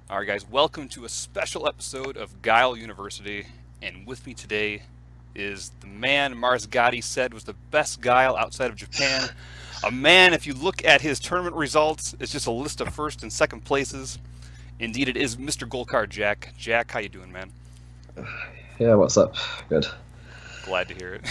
All right, guys, welcome to a special episode of Guile University. And with me today is the man Mars Gotti said was the best Guile outside of Japan. A man, if you look at his tournament results, it's just a list of first and second places. Indeed, it is Mr. GolcarJack. Jack, how you doing, man? Yeah, what's up? Good. Glad to hear it.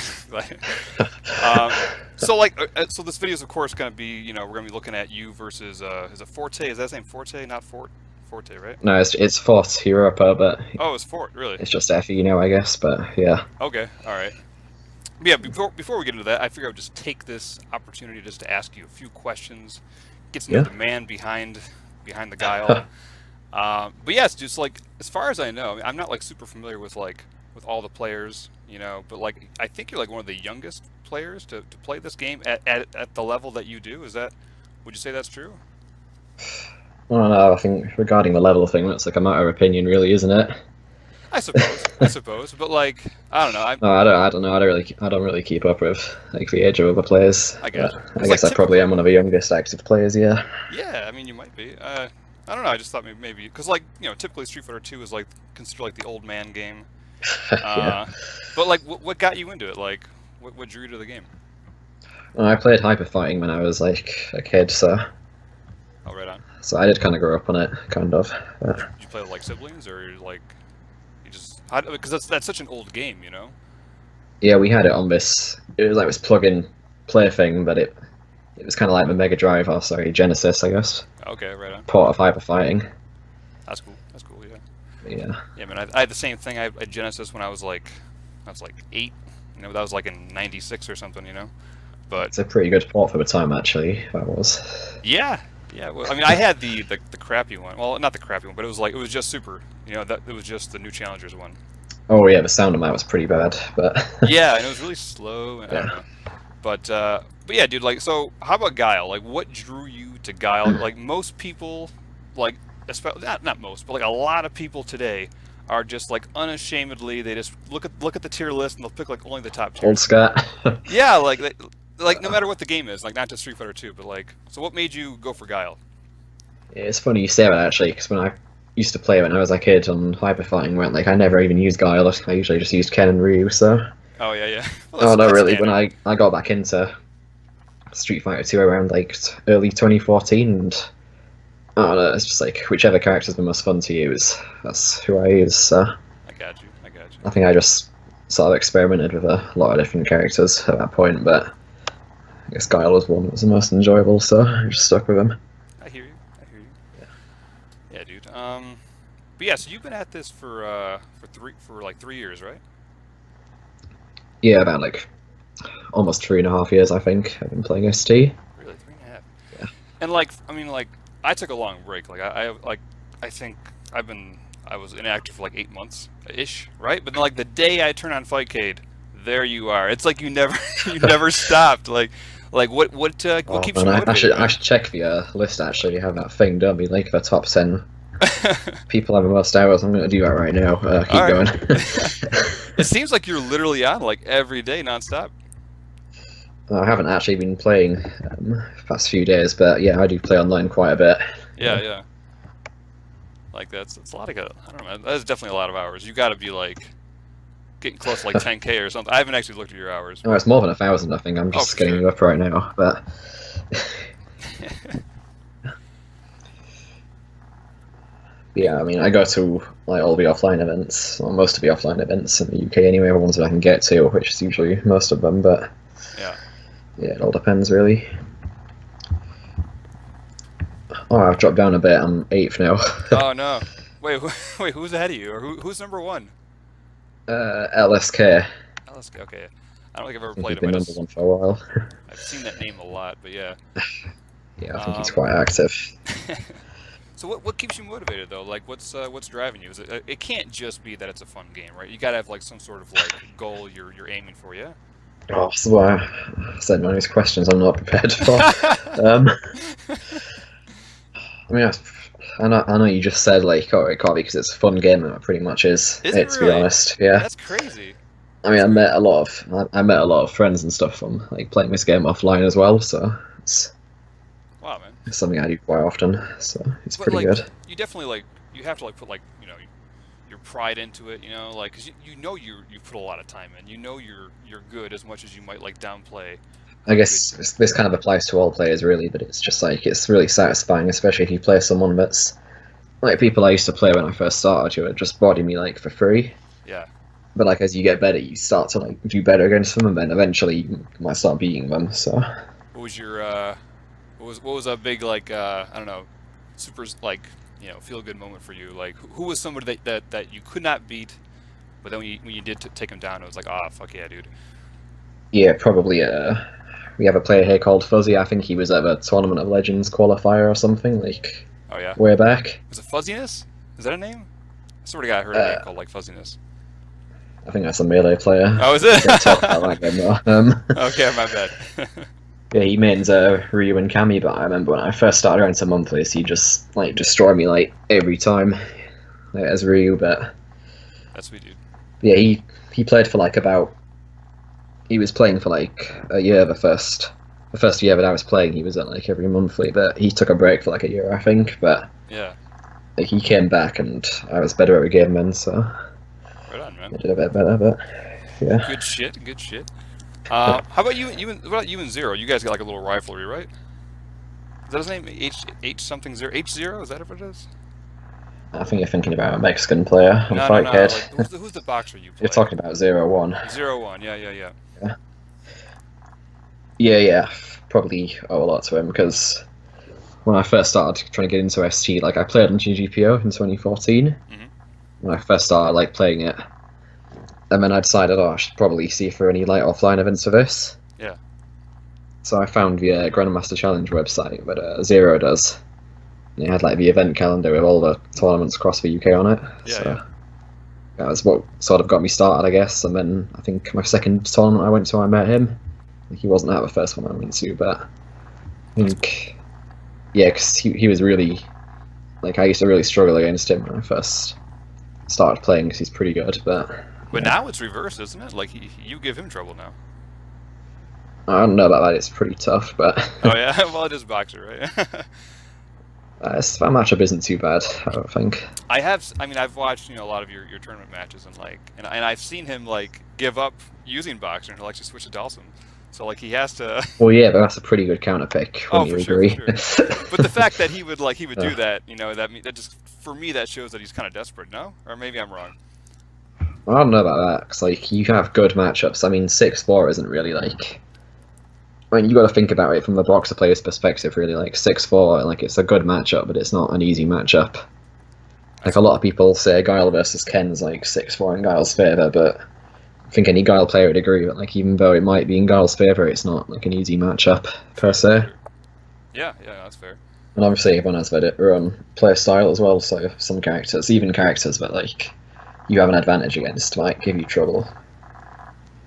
So this video is of course going to be, we're going to be looking at you versus, is it Forte? Is that his name Forte? Not Fort? Forte, right? No, it's Fort Europa, but Oh, it's Fort, really? it's just FE now, I guess. But yeah, Okay, all right. Yeah, before we get into that, I figure I would just take this opportunity just to ask you a few questions, get to know Yeah. the man behind the guile. But yes, just like as far as I know, I mean, I'm not like super familiar with with all the players, but like I think you're like one of the youngest players to play this game at the level that you do. Would you say that's true? I don't know. I think regarding the level thing, that's like a matter of opinion, really, isn't it? I suppose, but like I don't know. No, I don't know. I don't really keep up with like the age of other players. I guess. But I guess I probably am one of the youngest active players. Yeah. Yeah, I mean you might be. I don't know. I just thought maybe because like typically Street Fighter 2 is like considered like the old man game. Yeah. But like, what got you into it? Like, what drew you to the game? Well, I played hyper fighting when I was like a kid, Oh, right on. so I did kind of grow up on it, kind of. Did you play with like siblings or like you just because that's such an old game, you know? Yeah, we had it on this. It was like this plug-in play thing, but it was kind of like the Mega Drive, or sorry, Genesis, I guess. Okay, right on. Port of hyper fighting. That's cool. That's cool. Yeah. Yeah. Yeah, man. I had the same thing. I had Genesis when I was like 8. That was like in '96 or something, But It's a pretty good port for the time, actually. That was. yeah, yeah. Well, I mean, I had the crappy one. Well, not the crappy one, but it was just Super. That it was just the new Challengers one. Oh yeah, the sound of that was pretty bad, but. Yeah, and it was really slow. And I don't know. But yeah, dude. Like, so how about Guile? Like, what drew you to Guile? Like, most people, like, especially not most, but like a lot of people today are just like unashamedly. They just look at the tier list and they'll pick like only the top tier. Old scat. Yeah, like no matter what the game is, like not just Street Fighter 2, but like. So what made you go for Guile? Yeah, it's funny you say that actually, because when I used to play when I was a kid on hyper fighting, went like I never even used Guile. I usually just used Ken and Ryu. So. Oh yeah, yeah. Oh no, really. When I got back into Street Fighter 2 around like early 2014, and I don't know, it's just like whichever character's the most fun to use, that's who I use. So I got you. I think I just sort of experimented with a lot of different characters at that point, but I guess Guile was one that was the most enjoyable, so I just stuck with him. I hear you. Yeah, dude. But yeah, so you've been at this for like 3 years, right? Yeah, about like almost 3.5 years, I think. I've been playing ST. Really, 3.5. Yeah. And like, I mean, like, I took a long break. Like, I think I was inactive for like 8 months ish, right? But then, like, the day I turn on Fightcade, there you are. It's like you never you never stopped. Like what keeps you Man, motivated? I should check the list actually. You have that thing, don't we? Like the top 10 people have the most hours. I'm going to do that right now. Keep All right. going. It seems like you're literally on like every day nonstop. I haven't actually been playing the past few days, but yeah, I do play online quite a bit. Yeah. Like that's a lot of I don't know, man. That's definitely a lot of hours. You got to be like getting close to like 10K or something. I haven't actually looked at your hours. Oh, it's more than 1,000, I think. I'm just for getting sure. it up right now, but yeah, I mean, I go to like all the offline events, or most of the offline events in the UK anyway, the ones that I can get to, which is usually most of them, but Yeah. yeah, it all depends really. Oh, I've dropped down a bit. I'm 8th now. Oh no. Wait, who's ahead of you, or who's number one? LSK. LSK. Okay. I don't think I've ever I think played he's him. been number one for a while. I've seen that name a lot, but yeah. Yeah, I think he's Um, quite active. So what keeps you motivated though? Like what's driving you? Is it can't just be that it's a fun game, right? You gotta have like some sort of like goal you're aiming for, yeah? Oh, so I said one of these questions I'm not prepared for. I mean, I know you just said like, oh, it can't be because it's a fun game, and it pretty much is. Is it to really? be honest, yeah. That's crazy. I mean, I met a lot of friends and stuff from like playing this game offline as well, so it's Wow, man. something I do quite often. So it's But pretty like good. you definitely you have to like put like your pride into it, like because you put a lot of time in, you're good as much as you might like downplay I how good. guess this kind of applies to all players really, but it's just like it's really satisfying, especially if you play someone that's like people I used to play when I first started who would just body me like for free. Yeah. But like as you get better, you start to like do better against them, and then eventually you might start beating them. So What was your what was a big like I don't know, super like feel good moment for you? Like who was somebody that you could not beat, but then when you did take him down, it was like, ah, fuck yeah, dude. yeah, probably. We have a player here called Fuzzy. I think he was at a Tournament of Legends qualifier or something like Oh yeah. way back. Was it Fuzziness? Is that a name? I sort of got heard a name called like Fuzziness. I think that's a melee player. Oh, is it? Don't talk about that game though. Okay, my bad. Yeah, he mains Ryu and Kami, but I remember when I first started around to monthlies, he just like destroyed me like every time like, as Ryu. But That's sweet, dude. yeah, he played for like about. He was playing for like a year. The first year that I was playing, he was at like every monthly, but he took a break for like a year, I think. But Yeah. like, he came back, and I was better every game then, so Right on, man. I did a bit better. But yeah, Good shit. Good shit. How about you? What about you and Zero? You guys got like a little rivalry, right? Is that his name? H something zero. H0? Is that what it is? I think you're thinking about a Mexican player on No, Fight no, no. Kid. Like, who's the boxer you play? You're talking about 0-1. 0-1. Yeah, yeah, yeah. Yeah, probably owe a lot to him because when I first started trying to get into ST, like I played on GGPO in 2014 when I first started like playing it, and then I decided, I should probably see if there are any like offline events for this. Yeah. So I found the Grandmaster Challenge website that Zero does. And it had like the event calendar with all the tournaments across the UK on it. Yeah, So yeah. that was what sort of got me started, I guess. And then I think my second tournament I went to, I met him. He wasn't at the first one I went to, but I think, yeah, because he was really, like, I used to really struggle against him when I first started playing because he's pretty good, but yeah. Now it's reversed, isn't it? Like you give him trouble now. I don't know about that, it's pretty tough, but Oh yeah. Well, it is boxer, right? that matchup isn't too bad, I don't think. I mean, I've watched a lot of your tournament matches and I've seen him like give up using boxer and he'll actually switch to dhalsim. So like he has to. Well, yeah, but that's a pretty good counter pick. Oh, When you for agree. sure. But the fact that he would do that, that just for me that shows that he's kind of desperate. No, or maybe I'm wrong. I don't know about that because like you have good matchups. I mean, 6-4 isn't really like. I mean, you got to think about it from the boxer player's perspective. Really, like 6-4, like it's a good matchup, but it's not an easy matchup. Like a lot of people say, Guile versus Ken's like 6-4 in Guile's favor, but I think any Guile player would agree that like even though it might be in Guile's favor, it's not like an easy matchup per se. Yeah, that's fair. And obviously, everyone has their own play style as well. So some characters, even characters that like you have an advantage against, might give you trouble.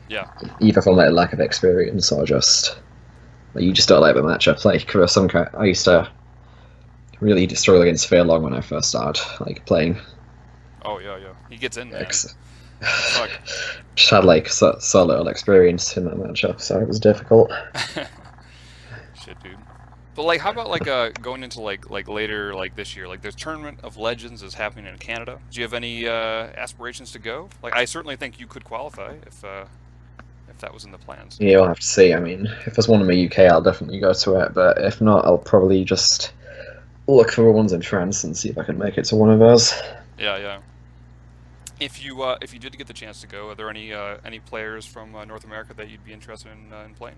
Yeah. Either from like lack of experience or just like, you just don't like the matchup. Like for some, I used to really struggle against Fair Long when I first started like playing. Oh yeah. He gets in there. Fuck. Just had like so little experience in that matchup, so it was difficult. Shit, dude. But like, how about like going into like later like this year? Like, the Tournament of Legends is happening in Canada. Do you have any aspirations to go? Like, I certainly think you could qualify if that was in the plans. Yeah, we'll have to see. I mean, if there's one in the UK, I'll definitely go to it. But if not, I'll probably just look for ones in France and see if I can make it to one of those. Yeah. If you did get the chance to go, are there any players from North America that you'd be interested in playing?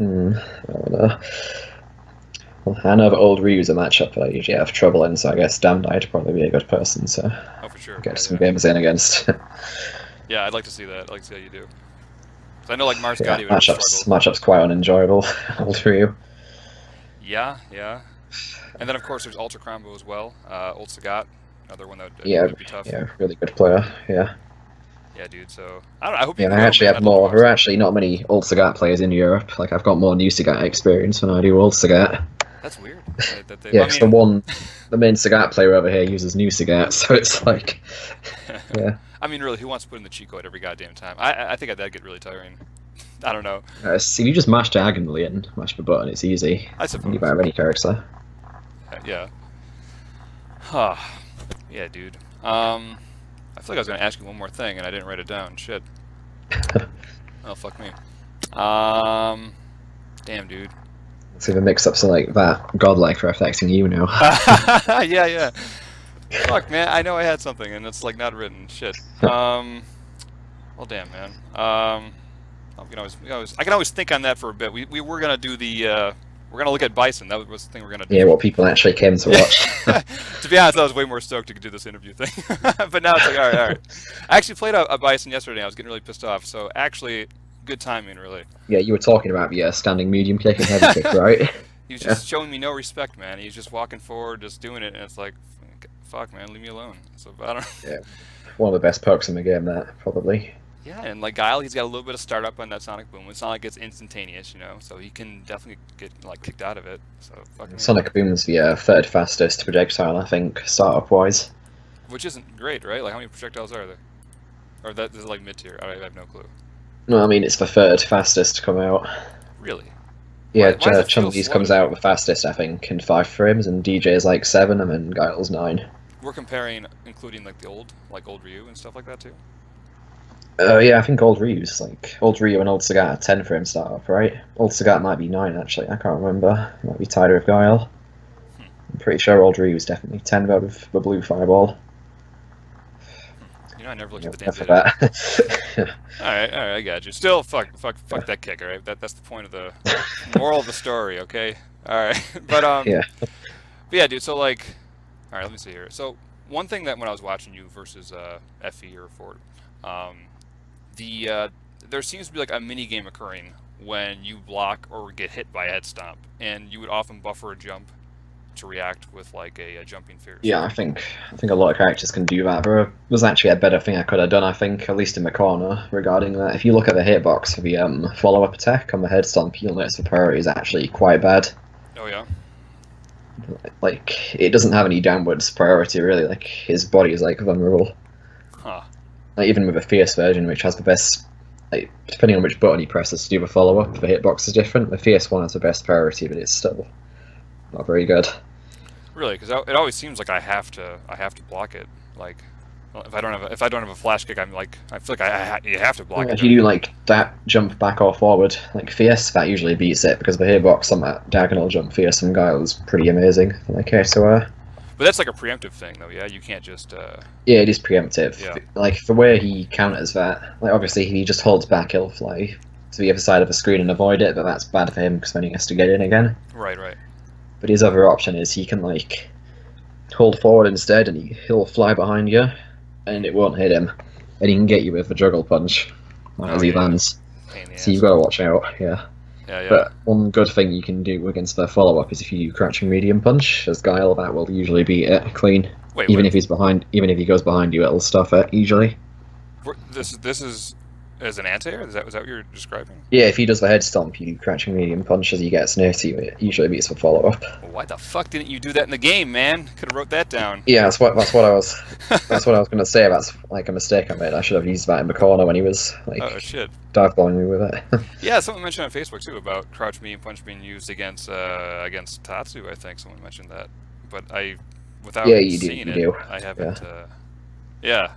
I don't know. Well, I know that old Ryu's a matchup that I usually have trouble in, so I guess Damned I'd probably be a good person to Oh, for sure. get some games in against. Yeah, I'd like to see that. I'd like to see how you do. 'Cause I know like Mars Yeah, Gotti would struggle. matchups quite unenjoyable. Old Ryu. Yeah. And then of course there's Ultra Combo as well. Old Sagat, another one that would be tough. Yeah, really good player. Yeah. Yeah, dude. So I don't know. I hope you. Yeah, can I go, actually man. have I'd love to more. watch There are that. actually not many old Sagat players in Europe. Like I've got more new Sagat experience than I do old Sagat. That's weird. Yeah, because the main Sagat player over here uses new Sagat, so it's like, yeah. I mean, really, who wants to put in the cheat code every goddamn time? I think that'd get really tiring. I don't know. See, if you just mash diagonally and mash the button, it's easy. I suppose. You buy any character. Yeah. Huh. Yeah, dude. I feel like I was gonna ask you one more thing and I didn't write it down. Shit. Oh, fuck me. Damn, dude. Let's even mix up something like that godlike for affecting you now. Yeah, yeah. Fuck, man. I know I had something and it's like not written. Shit. Well, damn, man. I can always think on that for a bit. We were gonna do the. We're gonna look at bison. That was the thing we're gonna do. Yeah, what people actually came to watch. To be honest, I was way more stoked to do this interview thing. But now it's like, all right, all right. I actually played a bison yesterday. I was getting really pissed off. So actually, good timing, really. Yeah, you were talking about the standing medium kick and heavy kick, right? He was just showing me no respect, man. He was just walking forward, just doing it, and it's like, fuck, man, leave me alone. So I don't. Yeah, one of the best pokes in the game, that probably. Yeah, and like Guile, he's got a little bit of startup on that Sonic Boom. It's not like it's instantaneous, you know, so he can definitely get like kicked out of it. So fucking Sonic Boom's the third fastest projectile, I think, startup wise. which isn't great, right? Like how many projectiles are there? Or that is like mid tier. I have no clue. No, I mean it's the third fastest to come out. Really? Yeah, Why does it feel Chun-Li's slow? comes out the fastest, I think, in 5 frames, and DJ's like 7, and then Guile's 9. We're comparing, including like the old Ryu and stuff like that too. Yeah, I think old Ryu and old Sagat are 10 frame startup, right? Old Sagat might be 9 actually. I can't remember. It might be tighter with Guile. I'm pretty sure old Ryu is definitely 10 though with the blue fireball. You know, I never looked Yeah, at the damn for data. that. All right, I got you. Still, fuck that kick. All right, that's the point of the moral of the story. Okay, all right, Yeah. but yeah, dude. So like, all right, let me see here. So one thing that when I was watching you versus FE or Ford, there seems to be like a mini game occurring when you block or get hit by a head stomp, and you would often buffer a jump to react with like a jumping fierce. Yeah, I think a lot of characters can do that. There was actually a better thing I could have done, I think, at least in the corner, regarding that. If you look at the hitbox for the follow-up attack on the head stomp, you'll notice the priority is actually quite bad. Oh yeah. Like, it doesn't have any downwards priority, really. Like, his body is, like, vulnerable. Huh. Like, even with a fierce version, which has the best... Like, depending on which button he presses to do the follow-up, the hitbox is different. The fierce one has the best priority, but it's still not very good. Really, because it always seems like I have to block it. Like, well, if I don't have a flash kick, I'm like, I feel like you have to block Yeah, it. if you do, like, that jump back or forward, like, fierce, that usually beats it, because the hitbox on that diagonal jump fierce from Guile is pretty amazing. Okay, so, But that's like a preemptive thing, though. Yeah, you can't just. yeah, it is preemptive. Yeah. Like, the way he counters that, like, obviously, if he just holds back, he'll fly to the other side of the screen and avoid it, but that's bad for him, because then he has to get in again. Right, right. But his other option is he can, like, hold forward instead, and he'll fly behind you, and it won't hit him. And he can get you with a juggle punch as he lands. Pain in the So ass. you've got to watch out, yeah. Yeah, yeah. But one good thing you can do against the follow-up is if you do crouching medium punch, as Guile, that will usually beat it clean. Wait, Even wait. if he's behind, even if he goes behind you, it'll stuff it usually. This is as an anti-air? Was that what you're describing? Yeah, if he does the head stomp, you do crouching medium punch as he gets near to you. It usually beats the follow-up. Well, why the fuck didn't you do that in the game, man? Could have wrote that down. Yeah, that's what I was going to say. That's like a mistake I made. I should have used that in the corner when he was like Oh shit. dive balling me with it. Yeah, someone mentioned on Facebook too about crouch medium punch being used against Tatsu. I think someone mentioned that, but without Yeah, you do, seeing you it, do. I haven't. Yeah.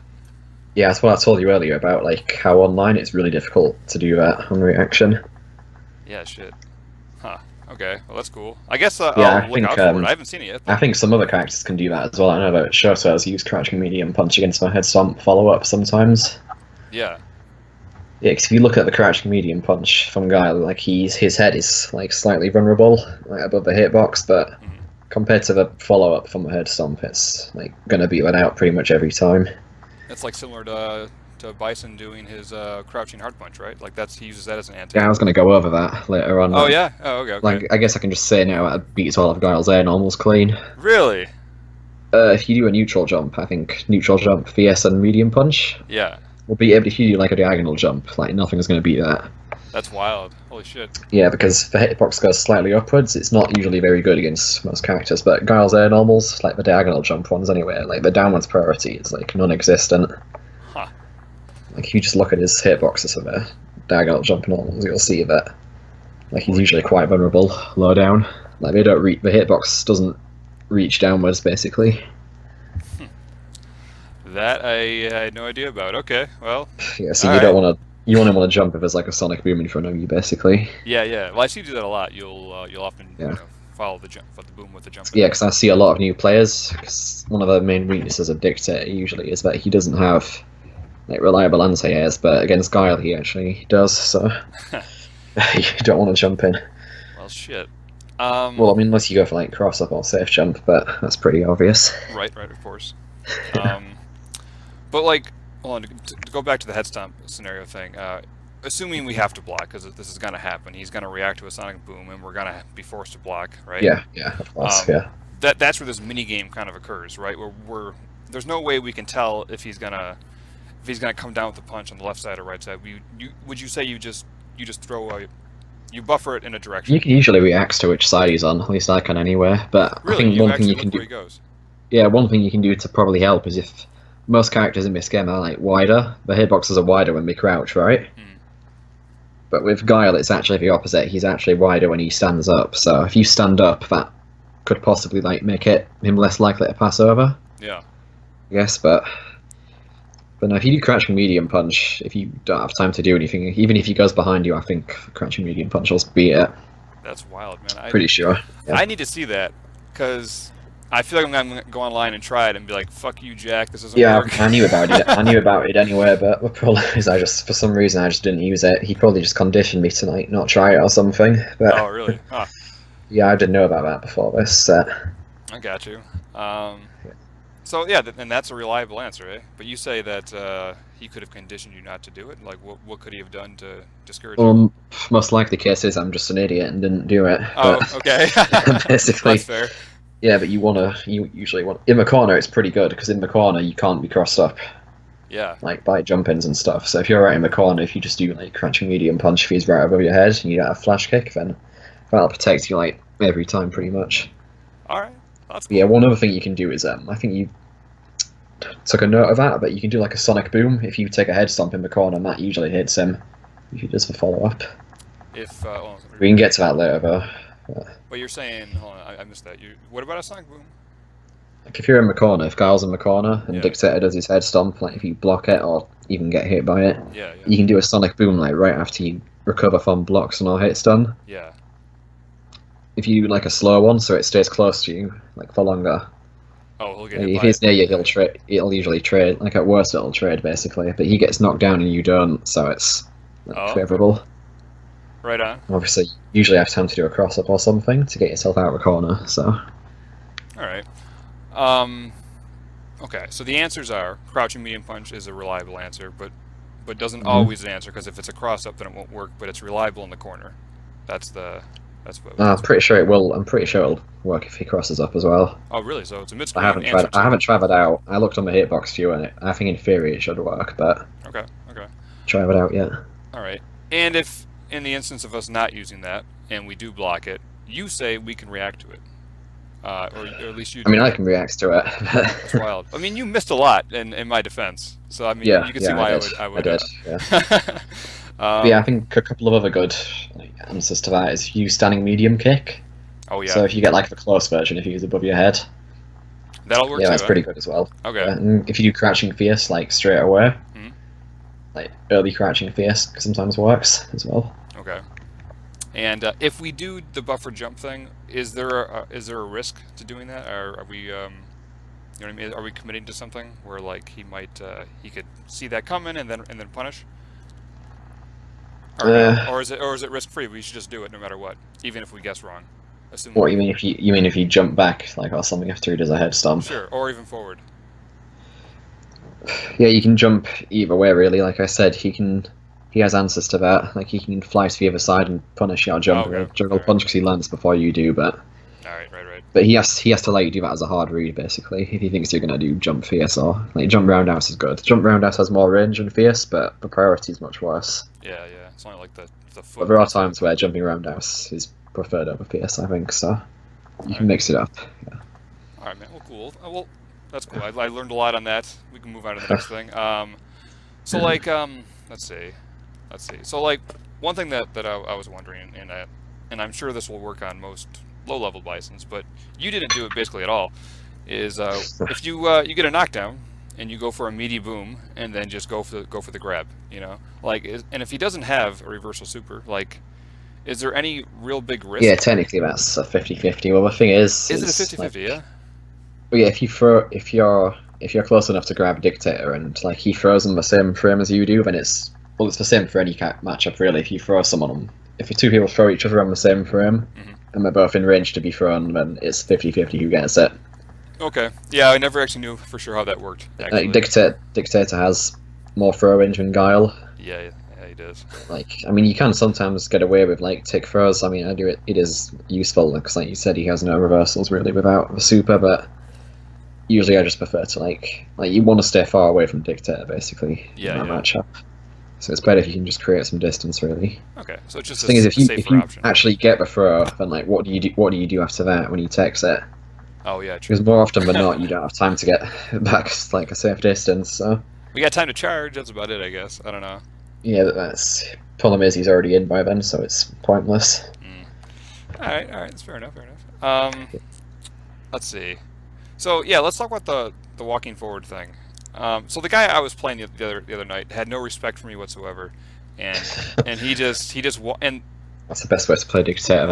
Yeah, that's what I told you earlier about like how online it's really difficult to do that on reaction. Yeah, shit. Huh. Okay. Well, that's cool. I guess Yeah, I'll I look think, out for it. I haven't seen it yet. I think some other characters can do that as well. I know that Shoto has used crouching medium punch against my head stomp follow-up sometimes. Yeah. Yeah, because if you look at the crouching medium punch from Guile, like his head is like slightly vulnerable, like above the hitbox, but compared to the follow-up from the head stomp, it's like gonna beat that out pretty much every time. That's like similar to Bison doing his crouching hard punch, right? Like he uses that as an anti. Yeah, I was gonna go over that later on. Oh yeah. Oh okay. Okay. Like I guess I can just say now that beats all of Guile's air normals clean. Really? If you do a neutral jump, I think neutral jump, VS and medium punch Yeah. will beat it. But if you do like a diagonal jump, like nothing's gonna beat that. That's wild. Holy shit. Yeah, because the hitbox goes slightly upwards, it's not usually very good against most characters, but Guile's air normals, like the diagonal jump ones anyway, like the downwards priority is like non-existent. Huh. Like if you just look at his hitboxes for the diagonal jump normals, you'll see that like he's usually quite vulnerable low down. Like they don't the hitbox doesn't reach downwards, basically. That I had no idea about. Okay, well, Yeah, so all you right. don't want to. You want to jump if there's like a sonic boom in front of you, basically. Yeah, yeah. Well, I see you do that a lot. You'll often Yeah. follow the boom with the jump in. Yeah, because I see a lot of new players. 'Cause one of the main weaknesses of Dictator usually is that he doesn't have like reliable anti-airs, but against Guile he actually does. So you don't want to jump in. Well, shit. Well, I mean, unless you go for like cross up or safe jump, but that's pretty obvious. Right, of course. But like, hold on, to go back to the head stomp scenario thing. Assuming we have to block, because this is going to happen, he's going to react to a sonic boom, and we're going to be forced to block, right? Yeah, of course, yeah. That's where this mini game kind of occurs, right? Where there's no way we can tell if he's gonna come down with a punch on the left side or right side. Would you say you just throw you buffer it in a direction? You can usually react to which side he's on. At least I can anywhere. But Really, I think you one thing you actually can look where do. he goes. Yeah, one thing you can do to probably help is if most characters in this game are like wider. The hitboxes are wider when we crouch, right? But with Guile, it's actually the opposite. He's actually wider when he stands up. So if you stand up, that could possibly like make him less likely to pass over. Yeah. I guess, but no, if you do crouching medium punch, if you don't have time to do anything, even if he goes behind you, I think crouching medium punch will beat it. That's wild, man. Pretty sure. Yeah. I need to see that because I feel like I'm gonna go online and try it and be like, "Fuck you, Jack. This doesn't work." I knew about it. I knew about it anyway, but the problem is, for some reason, I just didn't use it. He probably just conditioned me to like not try it or something. But, Oh, really? Huh. Yeah, I didn't know about that before this. I got you. So yeah, and that's a reliable answer, eh? But you say that he could have conditioned you not to do it. Like, what could he have done to discourage you? Most likely the case is I'm just an idiot and didn't do it. Oh, But okay. basically, That's fair. yeah. But you usually want in the corner. It's pretty good because in the corner you can't be crossed up Yeah. like by jump ins and stuff. So if you're right in the corner, if you just do like crouching medium punch, if he's right above your head and you don't have flash kick, then that'll protect you like every time pretty much. All right. That's cool. Yeah, one other thing you can do is I think you took a note of that, but you can do like a sonic boom. If you take a head stomp in the corner, that usually hits him. If he does the follow up. If We can get to that later though. But you're saying, hold on, I missed that. What about a sonic boom? Like if you're in the corner, if Guile's in the corner and Yeah. Dictator does his head stomp, like if you block it or even get hit by it, Yeah. you can do a sonic boom like right after you recover from blocks and all hits done. Yeah. If you do like a slow one, so it stays close to you, like for longer. Oh, he'll get Like, hit if by he's it. near you, it'll usually trade. Like at worst, it'll trade basically. But he gets knocked down and you don't, so it's like, Oh. favourable. Right on. Obviously, you usually have time to do a cross up or something to get yourself out of a corner. So All right. Okay. So the answers are crouching medium punch is a reliable answer, but doesn't always answer because if it's a cross up, then it won't work. But it's reliable in the corner. That's what. I'm pretty sure it will. I'm pretty sure it'll work if he crosses up as well. Oh, really? So it's a mid I haven't tried. I haven't tried it out. I looked on the hitbox view and I think in theory it should work, but Okay. try it out yet. All right. And if in the instance of us not using that and we do block it, you say we can react to it, or at least you. I mean, I can react to it. That's wild. I mean, you missed a lot in my defense, so I mean, Yeah, you can see why I would. I did. Yeah. Yeah, I think a couple of other good answers to that is you standing medium kick. Oh yeah. So if you get like the close version, if you use above your head, That'll work yeah, too. that's pretty good as well. Okay. And if you do crouching fierce like straight away, like early crouching fierce sometimes works as well. Okay. And if we do the buffer jump thing, is there a risk to doing that? Or are we, you know what I mean? Are we committing to something where like he could see that coming and then punish? Or is it risk free? We should just do it no matter what, even if we guess wrong. What you mean if you jump back like or something after he does a head stomp? Sure, or even forward. Yeah, you can jump either way really. Like I said, he has answers to that. Like he can fly to the other side and punish your jump or juggle punch because he lands before you do. But right. But he has to let you do that as a hard read basically. If he thinks you're gonna do jump fierce or like jump roundhouse is good. Jump roundhouse has more range than fierce, but the priority is much worse. Yeah. It's only like the foot. But there are times where jumping roundhouse is preferred over fierce, I think. So you can mix it up. Yeah. All right, man. Well, cool. Well, that's cool. I learned a lot on that. We can move on to the next thing. So like let's see. So like one thing that I was wondering, and and I'm sure this will work on most low-level bisons, but you didn't do it basically at all, is if you get a knockdown and you go for a meaty boom and then just go for the grab, and if he doesn't have a reversal super, like, is there any real big risk? Yeah, technically that's a 50-50. Well, the thing is it a 50-50? Yeah. Well, yeah, if you're close enough to grab Dictator and like he throws them the same frame as you do, then it's the same for any matchup really. If you throw someone on, if the two people throw each other on the same frame and they're both in range to be thrown, then it's 50-50 who gets it. Okay. Yeah, I never actually knew for sure how that worked. Like Dictator has more throw range than Guile. Yeah, he does. Like, I mean, you can sometimes get away with like tick throws. I mean, I do it. It is useful because, like you said, he has no reversals really without the super, but. Usually, I just prefer to like you want to stay far away from Dictator basically in that matchup. So it's better if you can just create some distance, really. Okay, so it's just the thing is, if you option. actually get the throw, then like what do you do? What do you do after that when you text it? Oh yeah, true. Because more often than not, you don't have time to get back like a safe distance. So we got time to charge. That's about it, I guess. I don't know. Yeah, that's problem is he's already in by then, so it's pointless. All right, that's fair enough. Let's see. So yeah, let's talk about the walking forward thing. So the guy I was playing the other night had no respect for me whatsoever, and he just and that's the best way to play Dictator.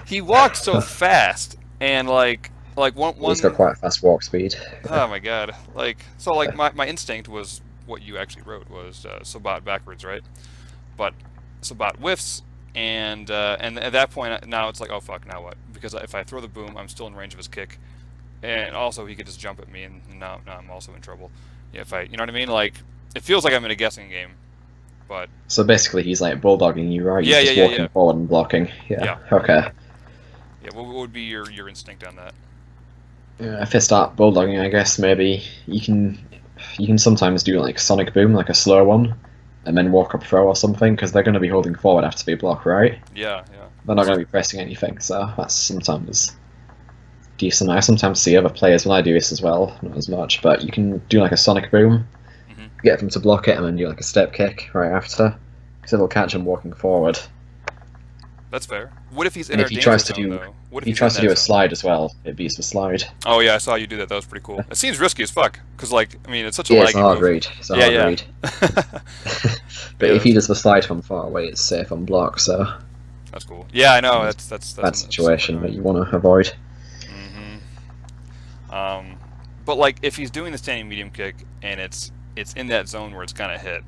He walked so fast, and like one. He's got quite a fast walk speed. Oh my god! My instinct was what you actually wrote was sagat backwards, right? But sagat whiffs. And at that point, now it's like, oh fuck, now what? Because if I throw the boom, I'm still in range of his kick, and also he could just jump at me, and now I'm also in trouble. Yeah, you know what I mean? Like, it feels like I'm in a guessing game, but. So basically, he's like bulldogging you, right? He's just walking forward and blocking. Yeah. Okay. Yeah. What would be your instinct on that? If they start bulldogging, I guess maybe you can sometimes do like Sonic Boom, like a slow one. And then walk up throw or something, because they're going to be holding forward after they block, right? Yeah. They're not going to be pressing anything, so that's sometimes decent. I sometimes see other players when I do this as well, not as much, but you can do like a Sonic Boom, get them to block it, and then do like a step kick right after, because it'll catch them walking forward. That's fair. What if he's in and our if he danger tries to zone, do, though? If he tries to do a slide as well, it beats the slide. Oh yeah, I saw you do that. That was pretty cool. It seems risky as fuck, because like, I mean, it's such a laggy it's a hard read. It's a hard read. But if he does the slide from far away, it's safe on block, so... That's cool. Yeah, I know, that's bad situation that you want to avoid. But like, if he's doing the standing medium kick, and it's in that zone where it's gonna hit,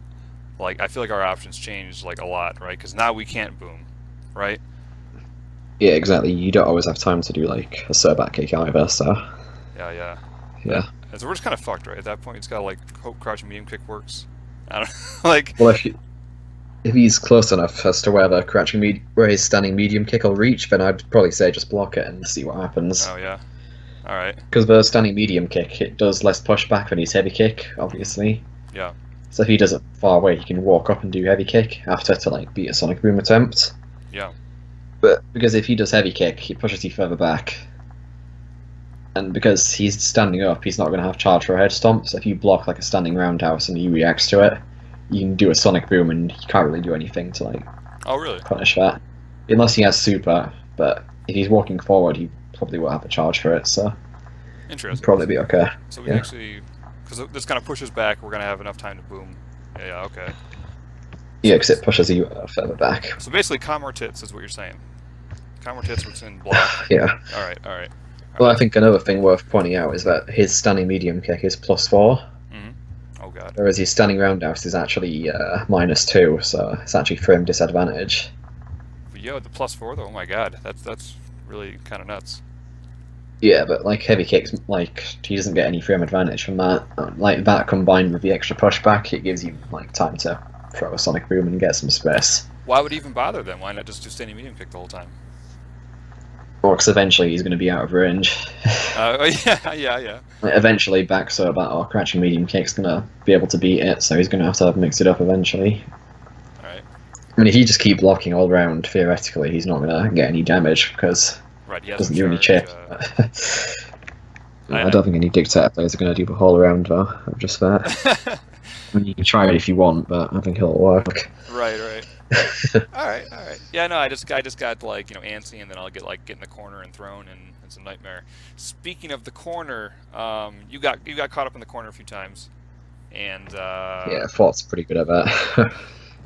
like, I feel like our options change, like, a lot, right? Because now we can't boom, right? Yeah, exactly. You don't always have time to do, like, a back kick either, so... Yeah. So we're just kind of fucked, right? At that point, it's got to, like, hope crouching medium kick works. I don't know, like... Well, if he's close enough as to where where his standing medium kick will reach, then I'd probably say just block it and see what happens. Oh, yeah. Alright. Because the standing medium kick, it does less pushback than his heavy kick, obviously. Yeah. So if he does it far away, he can walk up and do heavy kick after to, like, beat a Sonic Boom attempt. Yeah. But because if he does heavy kick, he pushes you further back. And because he's standing up, he's not going to have charge for a head stomp, so if you block like a standing roundhouse and he reacts to it, you can do a Sonic Boom and he can't really do anything to like punish that. Unless he has super, but if he's walking forward, he probably won't have a charge for it, so interesting. Probably be okay. So we actually, because this kind of pushes back, we're going to have enough time to boom. Yeah, okay. Yeah, because it pushes you further back. So basically, Comor Tits is what you're saying. Comor Tits was in block. Yeah. Alright. Well, I think another thing worth pointing out is that his standing medium kick is +4. Oh god. Whereas his standing roundhouse is actually -2, so it's actually frame disadvantage. But yo, the +4 though, oh my god, that's really kind of nuts. Yeah, but like heavy kicks, like he doesn't get any frame advantage from that. Like that combined with the extra pushback, it gives you like time to throw a Sonic Boom and get some space. Why would he even bother then? Why not just do standing medium kick the whole time? Well, because eventually he's going to be out of range. Yeah. Like, eventually, back that or crouching medium kick's going to be able to beat it, so he's going to have to mix it up eventually. Alright. I mean, if you just keep blocking all around, theoretically, he's not going to get any damage because he doesn't do any chip. I don't think any Dictator players are going to do the whole around, though. I'm just that. I mean, you can try it if you want, but I think it'll work. Right. All right, all right. Yeah, no, I just got like antsy, and then I'll get in the corner and thrown, and it's a nightmare. Speaking of the corner, you got caught up in the corner a few times, and Yeah, Fort's pretty good at that.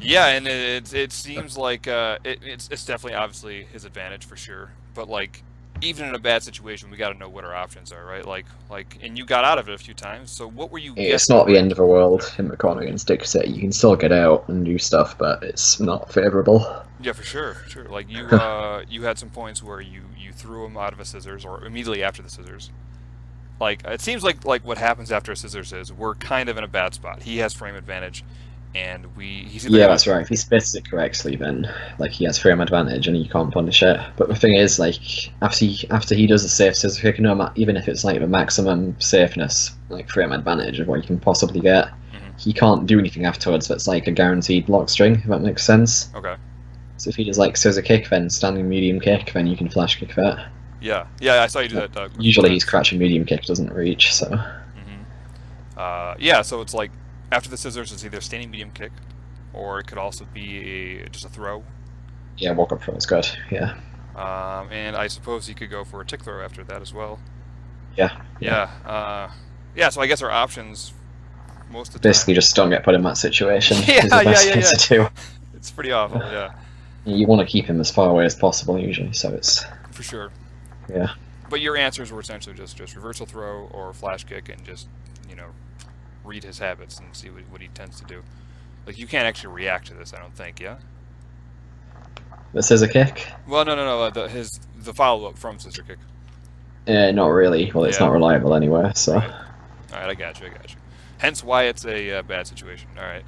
yeah, and it seems like it's definitely obviously his advantage for sure. But like even in a bad situation, we got to know what our options are, right? And you got out of it a few times. So what were you It's guessing? not the end of the world in the corner against Dictate. You can still get out and do stuff, but it's not favourable. Yeah, for sure, for sure. Like you had some points where you threw him out of a scissors or immediately after the scissors. Like it seems like what happens after a scissors is we're kind of in a bad spot. He has frame advantage, and he's either Yeah, gonna. that's right. If he splits it correctly, then like he has frame advantage and you can't punish it. But the thing is, like after he does the safe scissor kick, even if it's like the maximum safeness, like frame advantage of what you can possibly get, Mhm. he can't do anything afterwards. That's like a guaranteed block string. If that makes sense. Okay. So if he does like scissor kick, then standing medium kick, then you can flash kick that. Yeah, yeah, I saw you do that, Doug. Usually his crouching medium kick doesn't reach, so Hmm. Yeah, so it's like after the scissors, it's either standing medium kick, or it could also be just a throw. yeah, walk up throw is good. Yeah, And I suppose he could go for a tick throw after that as well. yeah. Yeah. Yeah. So I guess our options most of the Basically, time. just don't get put in that situation Yeah, is the best yeah, thing yeah, to do. It's pretty awful. Yeah, You want to keep him as far away as possible usually, so it's for sure. yeah. But your answers were essentially just reversal throw or flash kick, and just you know read his habits and see what he tends to do. Like you can't actually react to this, I don't think. Yeah. The scissor kick? Well, no. The follow up from sister kick. Not really. Well, it's Yeah. not reliable anyway, so. Right. All right, I got you. Hence why it's a bad situation. All right.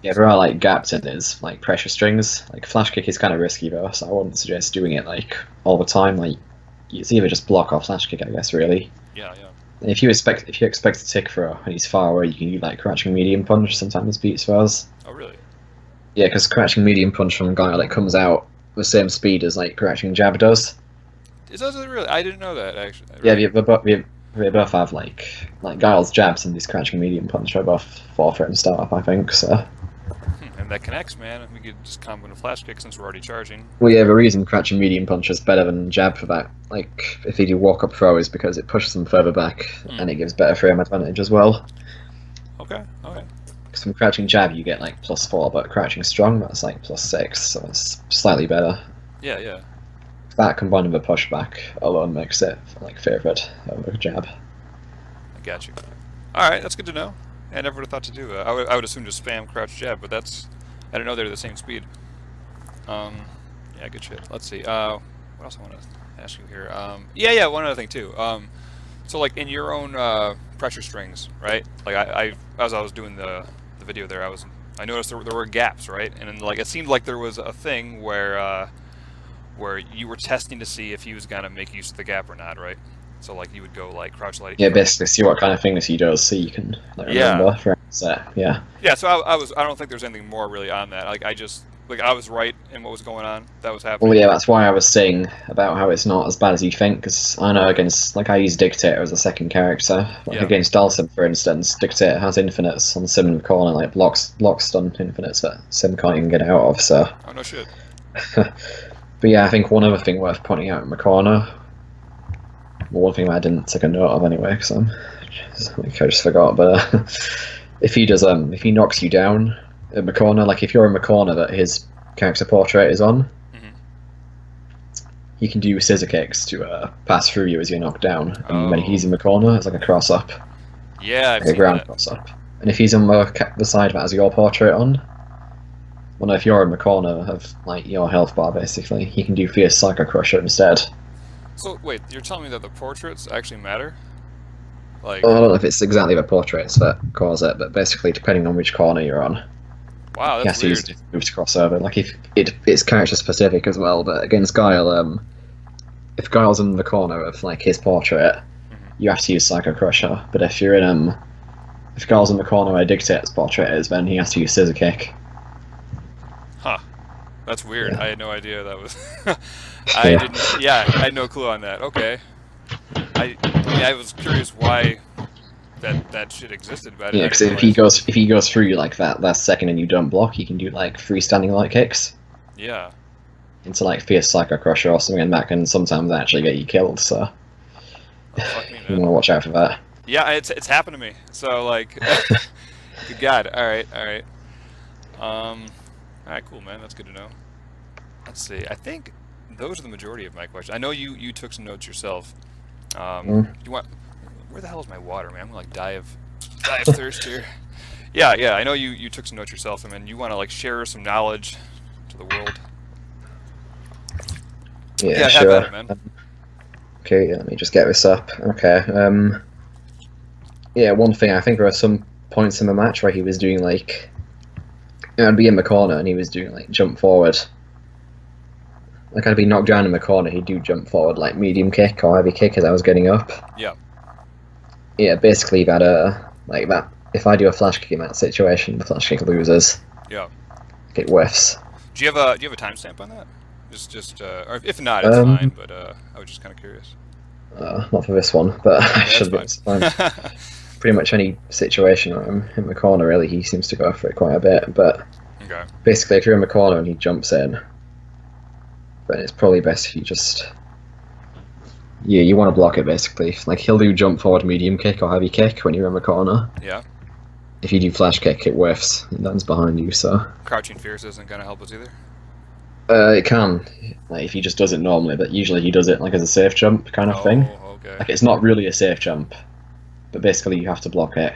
Yeah, there are like gaps in his like pressure strings. Like flash kick is kind of risky though, so I wouldn't suggest doing it like all the time. Like it's either just block or flash kick, I guess. Really. Yeah. And if you expect a tick throw and he's far away, you can do like crouching medium punch. Sometimes beats throws. Oh, really? Yeah, because crouching medium punch from Guile like comes out the same speed as like crouching jab does. It doesn't really. I didn't know that actually. Yeah, they both have like Guile's jabs and his crouching medium punch are both 4 frame startup, I think. So. And that connects, man. We could just combo a flash kick since we're already charging. Well, yeah, the reason crouching medium punch is better than jab for that, like if they do walk up throw, is because it pushes them further back and it gives better frame advantage as well. Okay. Because from crouching jab you get like +4, but crouching strong that's like +6, so it's slightly better. Yeah. That combined with a pushback alone makes it like favoured over jab. I got you. All right, that's good to know. I never would have thought to do that. I would assume just spam crouch jab, but I didn't know they're the same speed. Yeah, good shit. Let's see. What else I want to ask you here? Yeah. One other thing too. So like in your own pressure strings, right? Like I as I was doing the video there, I noticed there were gaps, right? And then, like it seemed like there was a thing where you were testing to see if he was gonna make use of the gap or not, right? So like you would go like crouch light. Yeah, basically see what kind of things he does so you can like, remember for set. Yeah. Yeah, so I don't think there's anything more really on that. Like I was right in what was going on. That was happening. Well, yeah, that's why I was saying about how it's not as bad as you think, because I know against, like, I use Dictator as a second character. Like, Yeah. against Dhalsim, for instance, Dictator has infinites on Sim and corner, like, blocks stun infinites that Sim can't even get out of, so. Oh no shit. But yeah, I think one other thing worth pointing out in the corner, well, one thing that I didn't take a note of anyway, because I just forgot, but if he knocks you down in the corner, like if you're in the corner that his character portrait is on, he can do scissor kicks to pass through you as you're knocked down, and when he's in the corner, it's like a cross up, Yeah, I've like a seen ground that. cross up. And if he's on the side that has your portrait on, well, no, if you're in the corner of like your health bar, basically, he can do fierce psycho crusher instead. So wait, you're telling me that the portraits actually matter? Like, Well, I don't know if it's exactly the portraits that cause it, but basically, depending on which corner you're on, wow, he has that's to use weird. different moves to cross over. Like if it's character specific as well, but against Guile, if Guile's in the corner of like his portrait, you have to use Psycho Crusher. But if you're in if Guile's in the corner where Dictator's portrait is, then he has to use Scissor Kick. Huh. That's weird. Yeah. I had no idea that was. Yeah. I had no clue on that. Okay. I was curious why that shit existed, but I Yeah, didn't because if realize. he goes through you like that last second and you don't block, he can do like freestanding light kicks Yeah. into like fierce psycho crusher or something, and that can sometimes actually get you killed. So Oh fuck me, you man. want to watch out for that. Yeah, it's happened to me. So like, good God. All right, all right. All right, cool, man. That's good to know. Let's see. I think those are the majority of my questions. I know you took some notes yourself. Mm. You want? Where the hell is my water, man? I'm gonna like die of thirst here. Yeah, yeah. I know you took some notes yourself, and you want to like share some knowledge to the world. Yeah, Yeah, have at it, sure. man. Okay, yeah, let me just get this up. Okay. Yeah, one thing I think there are some points in the match where he was doing like, I'd be in the corner and he was doing like jump forward. Like I'd be knocked down in the corner, he'd do jump forward like medium kick or heavy kick as I was getting up. Yeah. Yeah, basically that like that. If I do a flash kick in that situation, the flash kick loses. Yeah. It whiffs. Do you have a timestamp on that? Or if not, it's fine. Um, But I was just kind of curious. Not for this one, but I Okay, should be. that's Fine. fine. Pretty much any situation where I'm in the corner, really, he seems to go for it quite a bit. But Okay. basically, if you're in the corner and he jumps in, then it's probably best if you just. Yeah, you want to block it basically. Like he'll do jump forward, medium kick, or heavy kick when you're in the corner. Yeah. If you do flash kick, it whiffs. It lands behind you, so. Crouching fierce isn't gonna help us either. It can, like if he just does it normally, but usually he does it like as a safe jump kind of thing. Oh, okay. Like it's not really a safe jump, but basically you have to block it.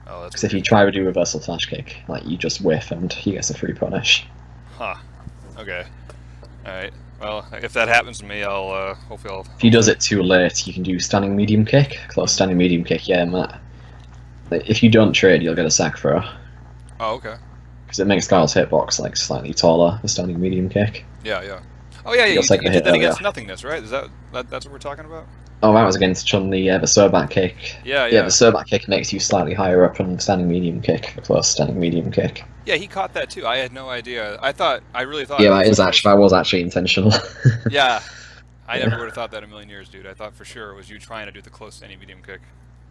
Oh, that's Because if you weird. try to do reversal flash kick, like you just whiff and he gets a free punish. Huh. Okay. All right. Well, if that happens to me, I'll hopefully I'll. If he does it too late, you can do standing medium kick. Close standing medium kick, yeah, Matt. Like, if you don't trade, you'll get a sack throw. Oh, okay. Because it makes Guile's hitbox like slightly taller, the standing medium kick. Yeah, yeah. Oh, yeah, yeah. You'll You, take you the did hit that earlier. against nothingness, right? That's what we're talking about? Oh, that was against Chun-Li, yeah, the Sobat kick. Yeah, Yeah, yeah. the Sobat kick makes you slightly higher up than standing medium kick, the close standing medium kick. Yeah, he caught that too. I had no idea. I really thought. Yeah, it was that was actually intentional. Yeah, I Yeah. never would have thought that in a million years, dude. I thought for sure it was you trying to do the close to any medium kick.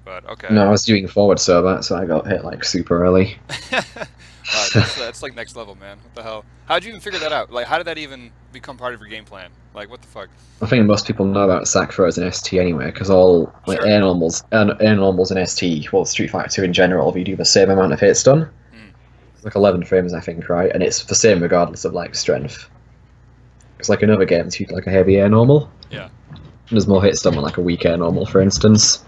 But okay. No, I was doing forward Sobat, so I got hit like super early. Wow, that's like next level, man. What the hell? How'd you even figure that out? Like, how did that even become part of your game plan? Like, what the fuck? I think most people know about sack throws in ST anyway, because all like Sure. air normals in ST, well Street Fighter 2 in general, if you do the same amount of hits done, Mm. it's like 11 frames I think, right? And it's the same regardless of like strength. It's like in other games you do like a heavy air normal. Yeah. And there's more hits done with like a weak air normal, for instance.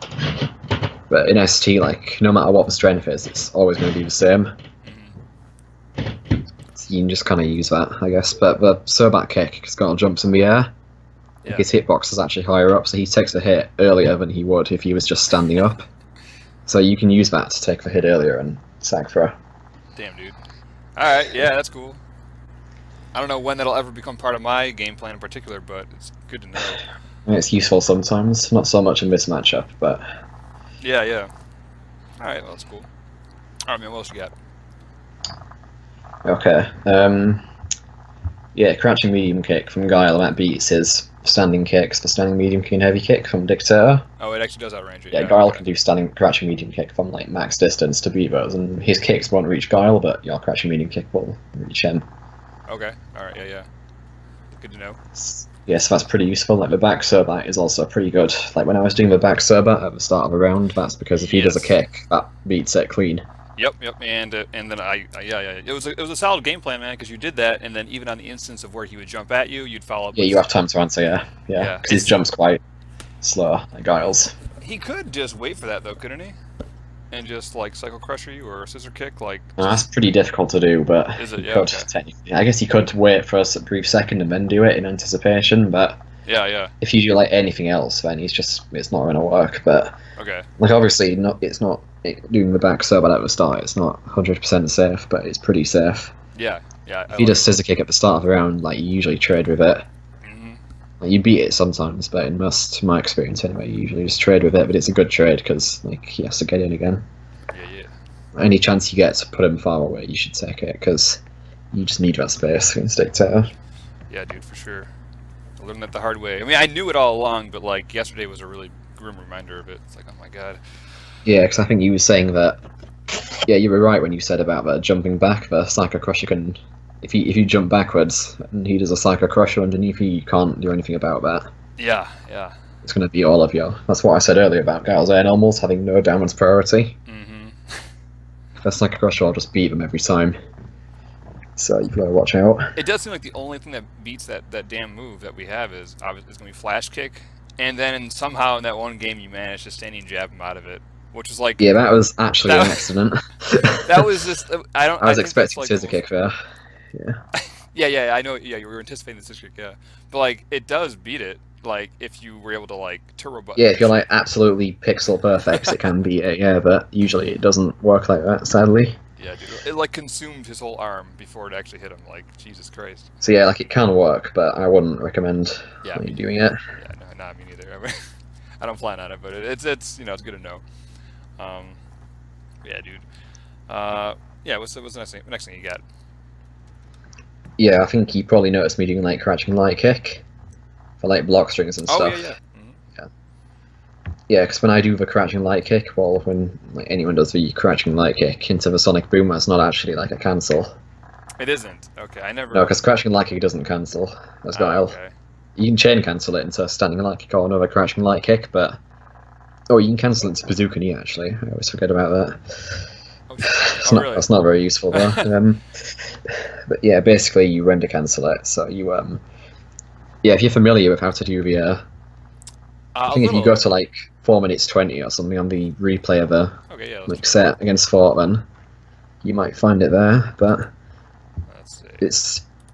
But in ST, like no matter what the strength is, it's always going to be the same. Mhm. So you can just kind of use that, I guess. But the Sobat kick, because Guile jumps in the air. Yeah. His hitbox is actually higher up, so he takes a hit earlier than he would if he was just standing up. So you can use that to take the hit earlier and sack throw. Damn, dude. All right. Yeah, that's cool. I don't know when that'll ever become part of my game plan in particular, but it's good to know. And it's useful sometimes, not so much in this matchup, but Yeah, yeah. All right, well, that's cool. All right, man. What else you got? okay. Yeah, crouching medium kick from Guile, that beats his standing kicks for standing medium kick and heavy kick from Dictator. Oh, it actually does outrange it. Yeah, Yeah, Guile okay. can do crouching medium kick from like max distance to beat those, and his kicks won't reach Guile, but your crouching medium kick will reach him. Okay. All right. Yeah, yeah. Good to know. Yeah, so that's pretty useful. Like the back Sobat is also pretty good. Like when I was doing the back Sobat at the start of a round, that's because if he does a Yes. kick, that beats it clean. Yep, yep, and then yeah, it was a solid game plan, man, because you did that, and then even on the instance of where he would jump at you, you'd follow up. Yeah, with you have time to answer. Yeah, Yeah, because his jump's quite slow, like Guile's. He could just wait for that though, couldn't he? And just like cycle crusher you or scissor kick, like. That's pretty difficult to do, but Is it? he Yeah, could okay. technically. I guess he could wait for a brief second and then do it in anticipation. But Yeah, yeah. if you do like anything else, then it's not going to work. But Okay. like obviously, it's not doing the back Sobat at the start. It's not 100% safe, but it's pretty safe. Yeah, yeah. If he does scissor kick at the start of the round, like you usually trade with it. Hmm. Like, you beat it sometimes, but in my experience anyway, you usually just trade with it. But it's a good trade because like he has to get in again. Yeah, yeah. Any chance you get to put him far away, you should take it because you just need that space against Dictator. Yeah, dude, for sure. I learned that the hard way. I mean, I knew it all along, but like yesterday was a really grim reminder of it. It's like, oh my god. Yeah, because I think you were saying that. Yeah, you were right when you said about the jumping back. The Psycho Crusher can, if you jump backwards and he does a Psycho Crusher underneath you, you can't do anything about that. Yeah, yeah. It's going to be all of you. That's what I said earlier about Guile's air normals having no downwards priority. Mm-hmm. If that's like a crusher, I'll just beat them every time. So you've got to watch out. It does seem like the only thing that beats that damn move that we have is going to be flash kick, and then somehow in that one game you managed to standing jab him out of it, which was like Yeah, that was actually an accident. that was just I was expecting scissor kick there. Yeah. yeah. I know. Yeah, you were anticipating the scissor kick. Yeah, but like it does beat it. Like if you were able to like turbo button. Yeah, if you're like absolutely pixel perfect, it can beat it. Yeah, but usually it doesn't work like that, sadly. Yeah, dude. It like consumed his whole arm before it actually hit him. Like Jesus Christ. So yeah, like it can work, but I wouldn't recommend doing it. Yeah, no, not me neither. I don't plan on it, but it's it's good to know. Yeah, dude. Yeah. What's the next thing you got? Yeah, I think you probably noticed me doing like crouching light kick for like block strings and stuff. Oh yeah. Yeah, because when I do the crouching light kick, well, when like anyone does the crouching light kick into the sonic boom, that's not actually like a cancel. It isn't. Okay, I never. No, because crouching light kick doesn't cancel as Guile. Okay. You can chain cancel it into standing light kick or another crouching light kick, but you can cancel it to bazooka knee. Actually, I always forget about that. Really? That's not very useful though. But yeah, basically you render cancel it. So you yeah, if you're familiar with how to do the I think if you go to like 4 minutes 20 or something on the replay of a set against Fort, then you might find it there. But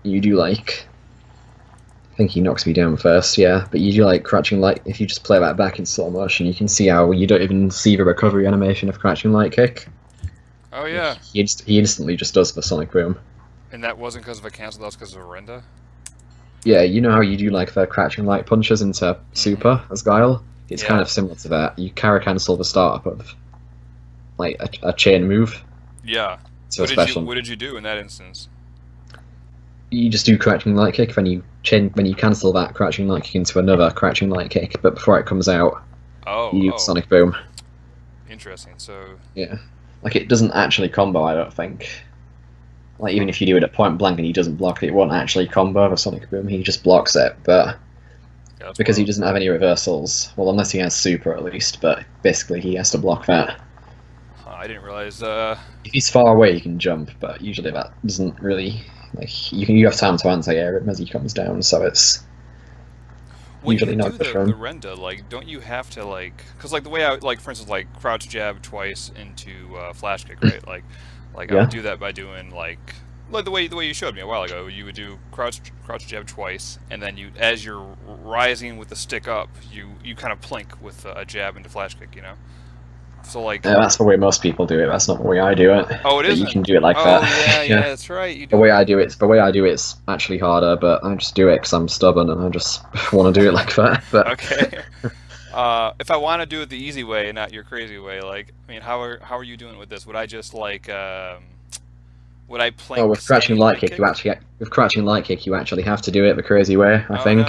you do like. I think he knocks me down first, yeah. But you do like crouching light. If you just play that back in slow motion, you can see how you don't even see the recovery animation of crouching light kick. Oh yeah. He instantly just does the sonic boom. And that wasn't because of a cancel. That was because of a render. Yeah, you know how you do like the crouching light punches into super as Guile? It's kind of similar to that. You carry cancel the startup of like a chain move. Yeah. So what did you do in that instance? You just do crouching light kick when you cancel that crouching light kick into another crouching light kick, but before it comes out, you do sonic boom. Interesting. So yeah, like it doesn't actually combo. I don't think. Like even if you do it at point blank and he doesn't block it, it won't actually combo the sonic boom. He just blocks it, but because he doesn't have any reversals, well, unless he has super at least. But basically, he has to block that. I didn't realize. If he's far away, he can jump, but usually that doesn't really. Like you have time to anti-air him as he comes down, so it's usually not good for him. The render, like, don't you have to like, because like the way I like, for instance, like crouch jab twice into flash kick, right? like I would do that by doing like the way you showed me a while ago. You would do crouch jab twice, and then you, as you're rising with the stick up, you kind of plink with a jab into flash kick, you know. So like that's the way most people do it. That's not the way I do it. Oh, it is. You can do it like that. Yeah, that's right. The way I do it's actually harder, but I just do it because I'm stubborn and I just want to do it like that. But okay. If I want to do it the easy way and not your crazy way, like, I mean, how are you doing with this? Would I just like would I play? With crouching light kick, you actually have to do it the crazy way. I think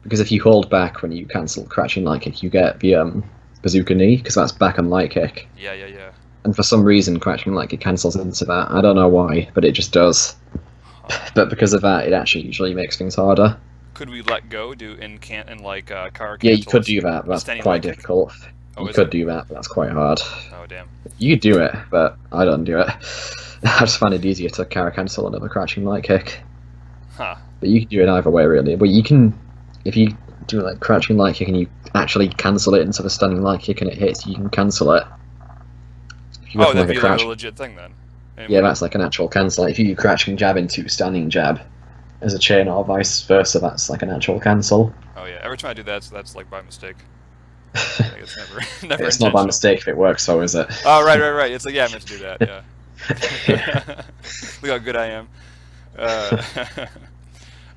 because if you hold back when you cancel crouching light kick, you get the bazooka knee, because that's back on light kick. Yeah. And for some reason, crouching light kick cancels into that. I don't know why, but it just does. But because of that, it actually usually makes things harder. Could we let go car? Yeah, you could do that, but that's quite difficult. You could do that, but that's quite hard. Oh damn. You could do it, but I don't do it. I just find it easier to carry cancel another crouching light kick. Huh. But you can do it either way, really. But you can, if you do like crouching light kick and you actually cancel it into the standing light kick and it hits, you can cancel it. That'd be like a legit thing then. Anyway. Yeah, that's like an actual cancel. If you do crouching jab into standing jab as a chain or vice versa, that's like an actual cancel. Oh yeah, every time I do that, that's like by mistake. Like it's never it's not by mistake if it works, so is it? Oh right. It's like, yeah, I meant to do that. Yeah. Look how good I am.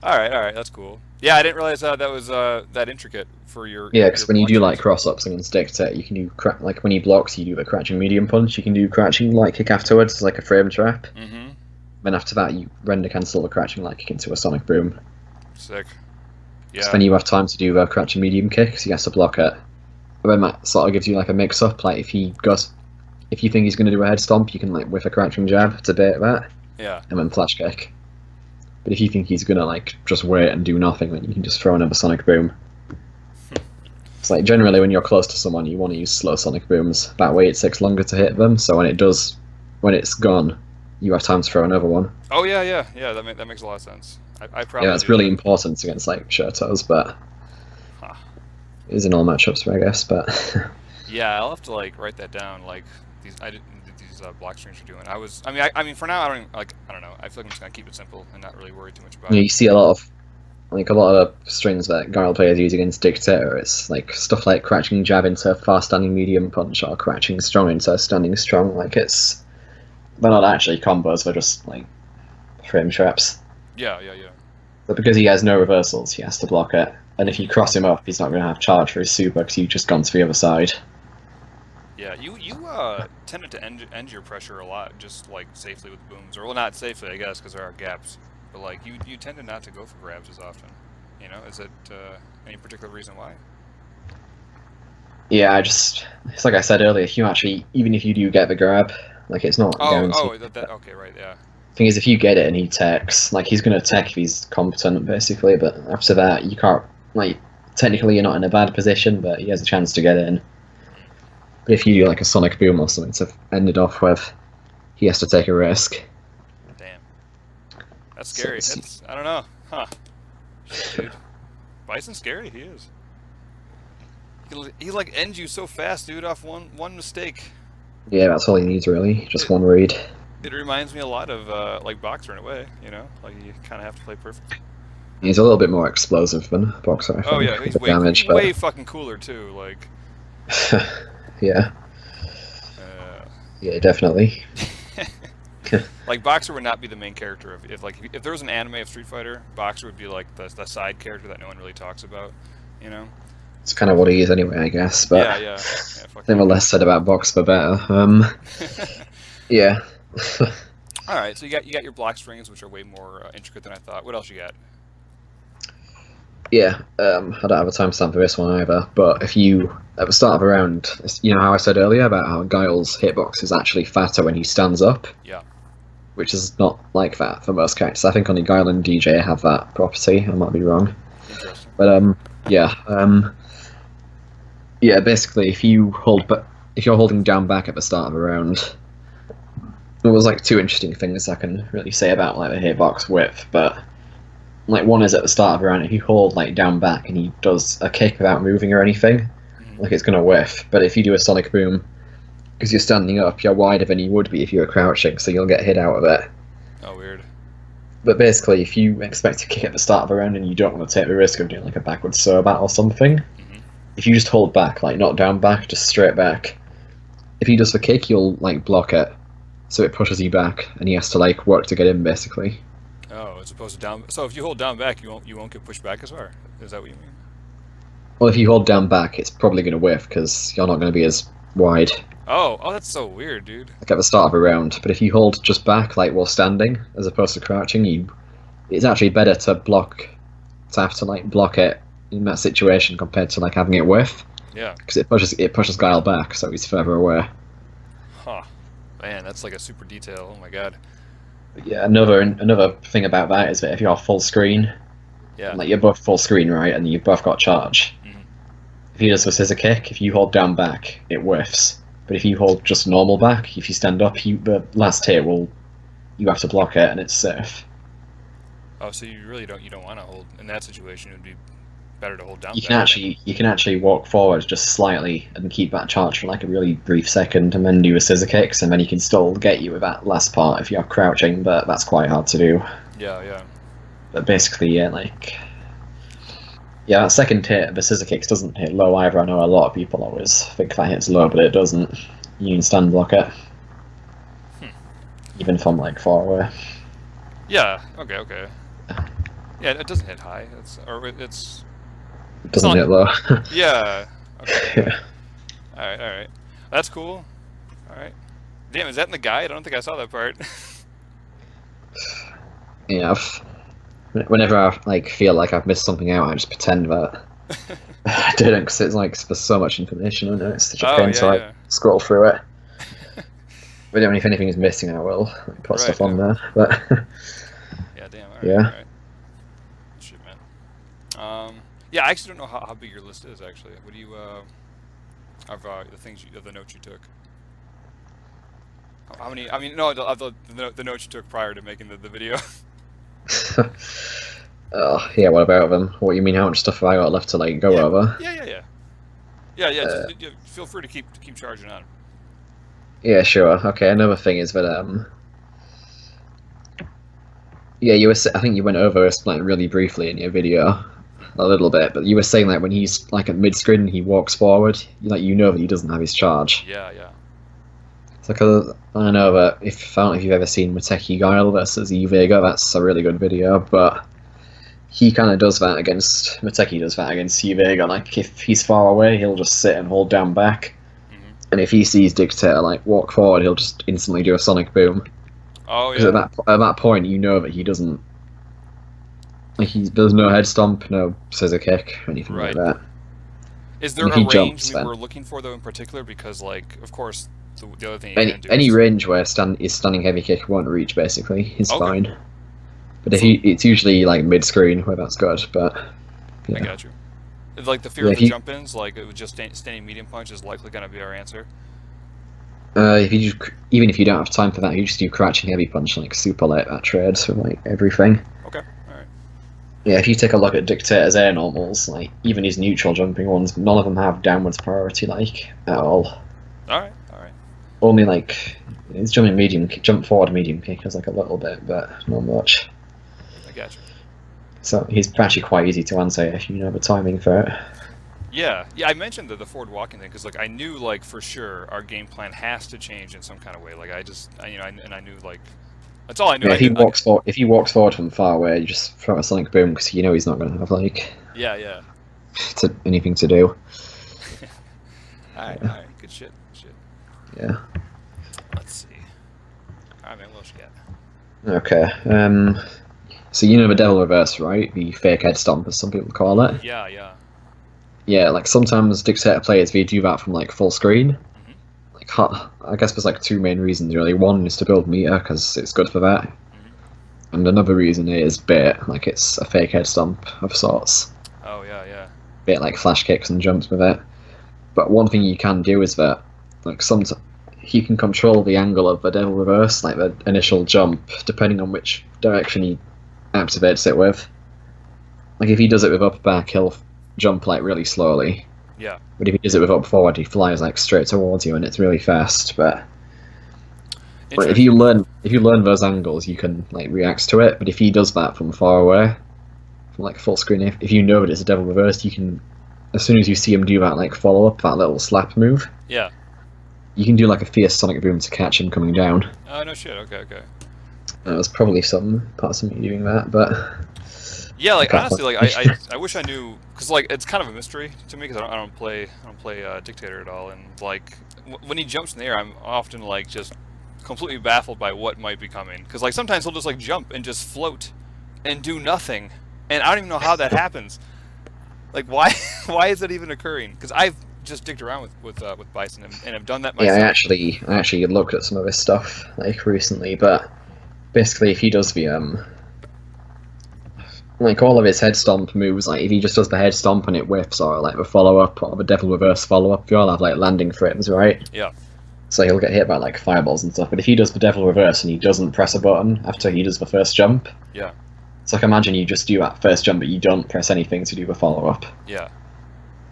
All right, that's cool. Yeah, I didn't realize that was that intricate for your. Yeah, because when you do like cross-ups against stick set, you can do like when he blocks, you do the crouching medium punch. You can do crouching light kick afterwards, like a frame trap. Mm-hmm. Then after that, you render cancel the crouching light kick into a sonic boom. Sick. Yeah. So then you have time to do the crouching medium kick, so you have to block it. then that sort of gives you like a mix up. Like if you think he's going to do a head stomp, you can like whiff a crouching jab to bait that, Yeah. and then flash kick. But if you think he's going to like just wait and do nothing, then you can just throw another sonic boom. It's like generally when you're close to someone, you want to use slow sonic booms. That way it takes longer to hit them. So when it's gone, you have time to throw another one. Oh yeah. That makes a lot of sense. I probably Yeah, it's really important against like Shirtos, but it is in all matchups, I guess. But yeah, I'll have to like write that down. Like these block strings are doing. I mean, for now, I don't know. I feel like I'm just gonna keep it simple and not really worry too much about it. you see a lot of strings that Guile players use against Dictator. It's like stuff like crouching jab into fast standing medium punch or crouching strong into standing strong. Like they're not actually combos. They're just like frame traps. Yeah. But because he has no reversals, he has to block it. And if you cross him up, he's not going to have charge for his super because you've just gone to the other side. Yeah, you tended to end your pressure a lot, just like safely with booms, or well, not safely, I guess, because there are gaps. But like you tended not to go for grabs as often. You know, is it any particular reason why? Yeah, it's like I said earlier. Even if you do get the grab, like it's not guaranteed. Okay, right, yeah. Thing is, if you get it and he techs, like he's going to tech if he's competent, basically. But after that, you can't. Like technically, you're not in a bad position, but he has a chance to get in. But if you do like a sonic boom or something to end it off with, he has to take a risk. Damn, that's scary. I don't know, huh? Dude, Bison's scary. He is. He like ends you so fast, dude, off one mistake. Yeah, that's all he needs really, just one read. It reminds me a lot of like Boxer in a way, you know, like you kind of have to play perfect. He's a little bit more explosive than Boxer. I think, yeah, he's way fucking cooler too. Like. Yeah. Yeah, definitely. Like Boxer would not be the main character if there was an anime of Street Fighter, Boxer would be like the side character that no one really talks about, you know. It's kind of what he is anyway, I guess. But yeah. I think the less said about Boxer, the better. Yeah. All right, so you got your block strings, which are way more intricate than I thought. What else you got? Yeah, I don't have a timestamp for this one either, but if you, at the start of a round, you know how I said earlier about how Guile's hitbox is actually fatter when he stands up? Yeah. Which is not like that for most characters. I think only Guile and DJ have that property, I might be wrong. Interesting. But, yeah, basically, if you're holding down back at the start of a round, there was like two interesting things I can really say about like the hitbox width, but like one is at the start of a round, if you hold like down back and he does a kick without moving or anything, like it's gonna whiff. But if you do a sonic boom, because you're standing up, you're wider than you would be if you were crouching, so you'll get hit out of it. Oh, weird. But basically, if you expect to kick at the start of a round and you don't want to take the risk of doing like a backward sagat or something, if you just hold back, like not down back, just straight back, if he does the kick, you'll like block it, so it pushes you back, and he has to like work to get in basically. Oh, as opposed to down. So if you hold down back, you won't get pushed back as far. Is that what you mean? Well, if you hold down back, it's probably going to whiff because you're not going to be as wide. Oh, that's so weird, dude. Like at the start of a round. But if you hold just back, like while standing, as opposed to crouching, it's actually better to have to like block it in that situation compared to like having it whiff. Yeah. Because it pushes Guile back, so he's further away. Huh. Man, that's like a super detail. Oh my god. Yeah, another thing about that is that if you're full screen, like you're both full screen, right, and you've both got charge. If he does the scissor kick, if you hold down back, it whiffs. But if you hold just normal back, if you stand up, the last hit you have to block it, and it's safe. Oh, so you really don't want to hold in that situation. It would be better to hold down. You can actually walk forward just slightly and keep that charge for like a really brief second, and then do a scissor kicks, and then he can still get you with that last part if you're crouching. But that's quite hard to do. Yeah. But basically, that second hit, the scissor kicks doesn't hit low either. I know a lot of people always think that hits low, but it doesn't. You can stand block it, even from like far away. Yeah. Okay. Yeah, it doesn't hit high. It doesn't hit low. Yeah. Okay. Yeah. All right. That's cool. All right. Damn, is that in the guide? I don't think I saw that part. Yeah. Whenever I like feel like I've missed something out, I just pretend that I didn't, because it's like there's so much information on it. It's such a Oh pain yeah, to like yeah. scroll through it. But I mean, if anything is missing, I will like, put Right. stuff on there. But Yeah. Damn. All right. All yeah, right. Shit, man. Yeah, I actually don't know how big your list is actually. What do you of the things of the notes you took? How many? I mean, no, the notes you took prior to making the video. oh yeah. What about them? What you mean? How much stuff have I got left to like go Yeah. over? Yeah. Yeah. Yeah. Yeah. Yeah. Uh, Just feel free to keep charging on. yeah, sure. Okay. Another thing is that yeah, I think you went over this like really briefly in your video, a little bit, but you were saying like when he's like at mid screen, he walks forward, like you know that he doesn't have his charge. Yeah. Yeah. It's like I know that if I don't know if you've ever seen Mateki Guile versus Vega, that's a really good video, but he kind of does that against Mateki does that against Vega. Like if he's far away, he'll just sit and hold down back, Hmm. and if he sees Dictator like walk forward, he'll just instantly do a sonic boom. Oh Because yeah. at that point, you know that he doesn't. Like there's no head stomp, no scissor kick, or anything Right. like that. Is there And if a he range jumps, we then were looking for though in particular? Because like, of course, the other thing you any can do any is range where standing heavy kick won't reach basically is okay. fine. But if it's usually like mid screen where that's good. But I yeah, got you. It's like the fear yeah. of If the you jump ins, like it was just standing medium punch is likely going to be our answer. if you just, even if you don't have time for that, you just do crouching heavy punch like super late that trade for like everything. Okay. All right. Yeah, if you take a look at Dictator's air normals, like even his neutral jumping ones, none of them have downwards priority like at all. All right. All right. Only like his jumping medium kick, jump forward medium kick has like a little bit, but not much. I got you. So he's actually quite easy to answer if you know the timing for it. Yeah. Yeah. I mentioned the forward walking thing because like I knew like for sure our game plan has to change in some kind of way. Like I knew like that's all I knew. Yeah, I knew. if he walks forward from far away, you just throw a sonic boom because you know he's not going to have like Yeah. Yeah. anything to do. All right. All right. Good shit. Good shit. Yeah. Let's see. All right, man. What else you got? Okay. So you know the devil reverse, right? The fake head stomp, as some people call it. Yeah. Yeah. Yeah, like sometimes Dictator players they do that from like full screen. Hmm. Like I guess there's like two main reasons really. One is to build meter because it's good for that, Hmm. and another reason is bait, like it's a fake head stomp of sorts. Oh yeah. Yeah. Bit like flash kicks and jumps with it. But one thing you can do is that like he can control the angle of the devil reverse, like the initial jump, depending on which direction he activates it with. Like if he does it with up back, he'll jump like really slowly. Yeah. But if he does it with up forward, he flies like straight towards you, and it's really fast. But if you learn those angles, you can like react to it. But if he does that from far away, from like full screen, if you know that it's a devil reverse, you can, as soon as you see him do that like follow up, that little slap move, Yeah. you can do like a fierce sonic boom to catch him coming down. Oh no shit. Okay. Okay. There's probably some parts of me doing that, but Yeah, like I can't honestly, like find- I wish I knew because like it's kind of a mystery to me because I don't play Dictator at all, and like when he jumps in the air, I'm often like just completely baffled by what might be coming because like sometimes he'll just like jump and just float and do nothing, and I don't even know how that happens. Like why why is that even occurring? Because I've just dicked around with bison and have done that yeah, myself. I actually looked at some of his stuff like recently, but basically if he does the like all of his head stomp moves, like if he just does the head stomp and it whiffs, or like the follow up or the devil reverse follow up, they all have like landing frames, right? Yeah. So he'll get hit by like fireballs and stuff. But if he does the devil reverse and he doesn't press a button after he does the first jump, Yeah. it's like imagine you just do that first jump but you don't press anything to do the follow up. Yeah.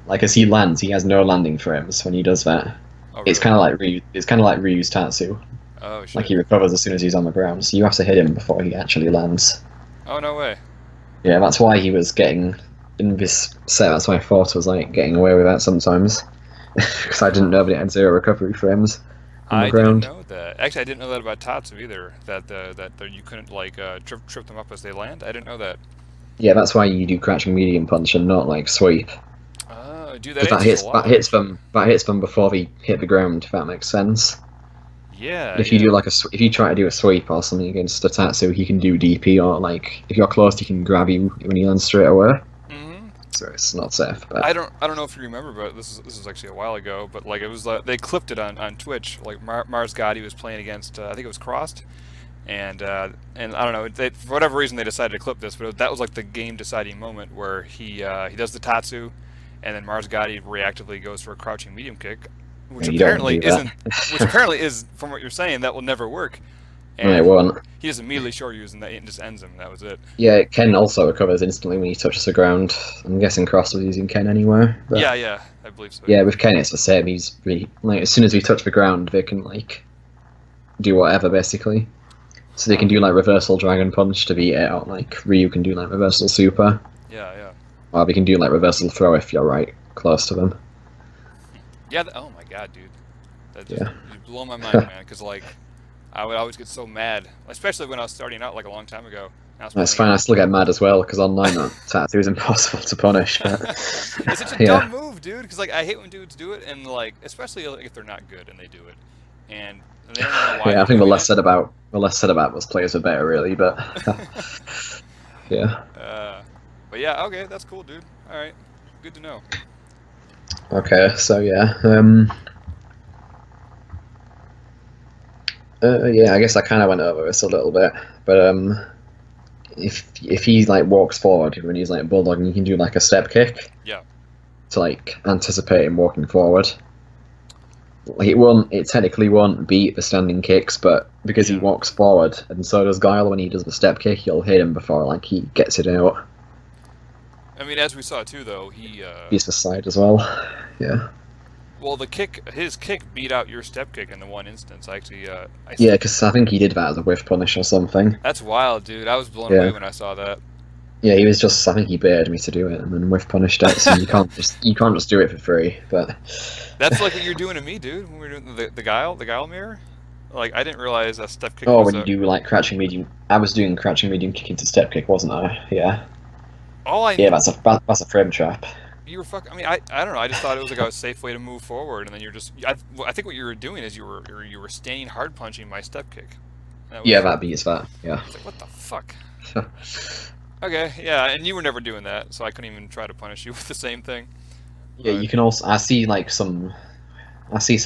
Like as he lands, he has no landing frames when he does that. Oh, It's really? kind of like Ryu's Tatsu. Oh shit. Like he recovers as soon as he's on the ground, so you have to hit him before he actually lands. Oh no way. Yeah, that's why he was getting in this set. That's why I thought was like getting away with that sometimes, because I didn't know that it had 0 recovery frames on the I ground. didn't know that. Actually, I didn't know that about Tatsu either. That you couldn't like trip them up as they land. I didn't know that. Yeah, that's why you do crouching medium punch and not like sweep. Oh, dude, that Because answers a lot. that hits them before they hit the ground. If that makes sense. Yeah. If you yeah. do like if you try to do a sweep or something against a Tatsu, he can do DP, or like if you're close, he can grab you when he lands straight away. Mm-hmm. So it's not safe. But I don't know if you remember, but this is actually a while ago. But like it was they clipped it on Twitch. Like Mars Gotti was playing against I think it was Crossed, and I don't know for whatever reason they decided to clip this, but that was like the game deciding moment where he does the Tatsu, and then Mars Gotti reactively goes for a crouching medium kick, which you don't apparently do that. isn't, which apparently is from what you're saying that will never work. No, it And won't. he just immediately short used and that and just ends him. That was it. Yeah, Ken also recovers instantly when he touches the ground. I'm guessing Cross was using Ken anywhere. But Yeah, I believe so. yeah, with Ken it's the same. He's really, like as soon as we touch the ground, they can like do whatever basically. So they can do like reversal dragon punch to beat it out. Like Ryu can do like reversal super. Yeah. Or they can do like reversal throw if you're right close to them. Yeah. Oh my god, dude. That just Yeah. you blow my mind, man. Because like, I would always get so mad, especially when I was starting out like a long time ago. I was That's playing- fine. I still get mad as well because online that tattoo is impossible to punish. But It's such a yeah. dumb move, dude. Because like I hate when dudes do it, and like especially like, if they're not good and they do it, and they don't know why. Yeah, I they're think the doing less it. said about those players, the better, really. But yeah. But yeah, okay, that's cool, dude. All right, good to know. Okay, so yeah. Yeah, I guess I kind of went over this a little bit, but if he like walks forward when he's like bulldogging, you can do like a step kick. Yeah. To like anticipate him walking forward. Like it technically won't beat the standing kicks, but because he Yeah. walks forward, and so does Guile when he does the step kick, you'll hit him before like he gets it out. I mean, as we saw too, though, He's the side as well. Yeah. well, his kick beat out your step kick in the one instance. Actually, Yeah, because I think he did that as a whiff punish or something. That's wild, dude. I was blown Yeah. away when I saw that. Yeah, he was just. I think he baited me to do it, and then whiff punished it. So you can't just do it for free. But That's like what you're doing to me, dude. When we were doing the Guile mirror. Like I didn't realize that step kick. oh, was when you do like crouching medium, I was doing crouching medium kick into step kick, wasn't I? Yeah. all I Yeah, that's a frame trap. you were fuck. I mean, I don't know. I just thought it was like a safe way to move forward, and then you're just. I think what you were doing is you were standing hard punching my step kick. That was, Yeah, that beats that. Yeah. I was like, what the fuck? Okay, yeah, and you were never doing that, so I couldn't even try to punish you with the same thing. Yeah, you can also. I see some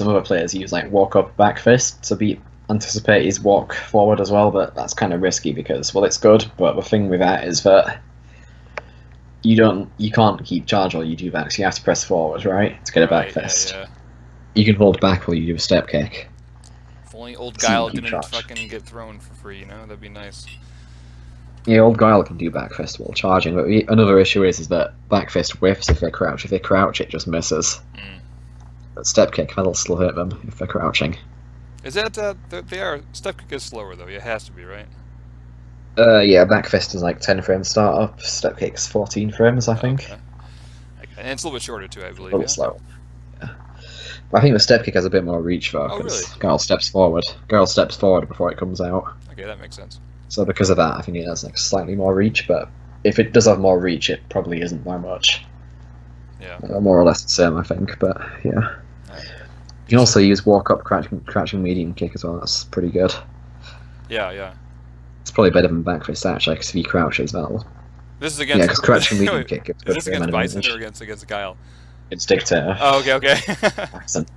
other players use like walk up back fist to anticipate his walk forward as well, but that's kind of risky because well, it's good, but the thing with that is that you can't keep charge while you do that, so you have to press forward, right, to get a back Right, fist. Yeah. You can hold back while you do a step kick. If only old So you Guile keep didn't charge. fucking get thrown for free, you know? That'd be nice. Yeah, old Guile can do back fist while charging, but another issue is that back fist whiffs if they crouch. If they crouch, it just misses. Mm. But step kick, that'll still hit them if they're crouching. Is that they are step kick is slower though? It has to be, right? Yeah, back fist is like 10 frames startup. Step kick's 14 frames, I think. Okay. And it's a little bit shorter too, I A believe. little Yeah? slow. Yeah. But I think the step kick has a bit more reach though, Oh, because really? Guile steps forward. Guile steps forward before it comes out. Okay, that makes sense. So because of that, I think it has like slightly more reach. But if it does have more reach, it probably isn't by much. Yeah. More or less the same, I think. But yeah. Alright. You can also use walk up crouching medium kick as well. That's pretty good. Yeah. It's probably better than back fist actually, because if he crouches, that'll. This is against. Yeah, because crouching medium Wait, kick. It's is good this for against him Bison anyway. or against Guile? It's dictator. Oh, okay. Accent.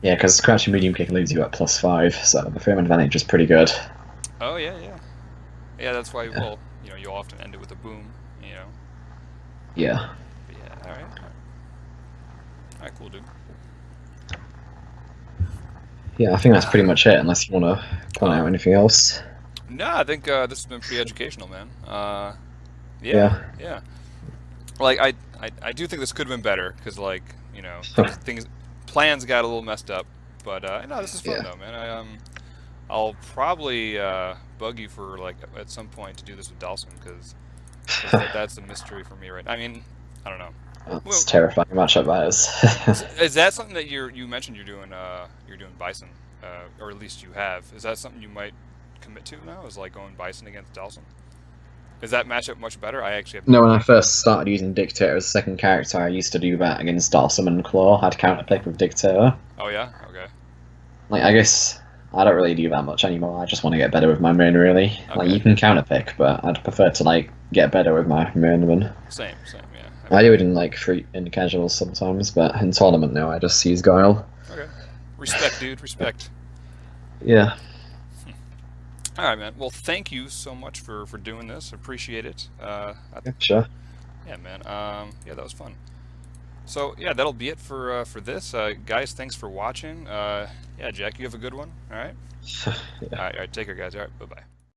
Yeah, because crouching medium kick leaves you at +5, so the frame advantage is pretty good. Oh yeah. Yeah, that's why. Well, you know, you often end it with a boom. You know. Yeah. But yeah. All right, cool, dude. Yeah, I think that's pretty much it, unless you want to point out anything else. No, I think this has been pretty educational, man. Yeah. Like I do think this could have been better because like you know plans got a little messed up, but no, this is fun Yeah. though, man. I'll probably bug you for like at some point to do this with Dhalsim because that's a mystery for me, right? I mean, I don't know. That's Well- terrifying matchup that is. Is that something that you mentioned you're doing Bison, or at least you have? Is that something you might commit to now? Is like going Bison against Dhalsim? Is that matchup much better? I actually have No, when I first started using Dictator as a second character, I used to do that against Dhalsim and Claw. I'd counterpick with Dictator. Oh yeah, okay. Like, I guess I don't really do that much anymore. I just want to get better with my main, really. Like, Okay. you can counter pick, but I'd prefer to, like, get better with my main one. Same, yeah. I do it in, like, free in casuals sometimes, but in tournament, no, I just use Guile. Okay. Respect, dude. Respect. Yeah, All right, man. Well, thank you so much for doing this. Appreciate it. yeah, sure. Yeah, man. Yeah, that was fun. So yeah, that'll be it for this, guys. Thanks for watching. Yeah, Jack, you have a good one. All right. Yeah. All right. Take care, guys. All right. Bye bye.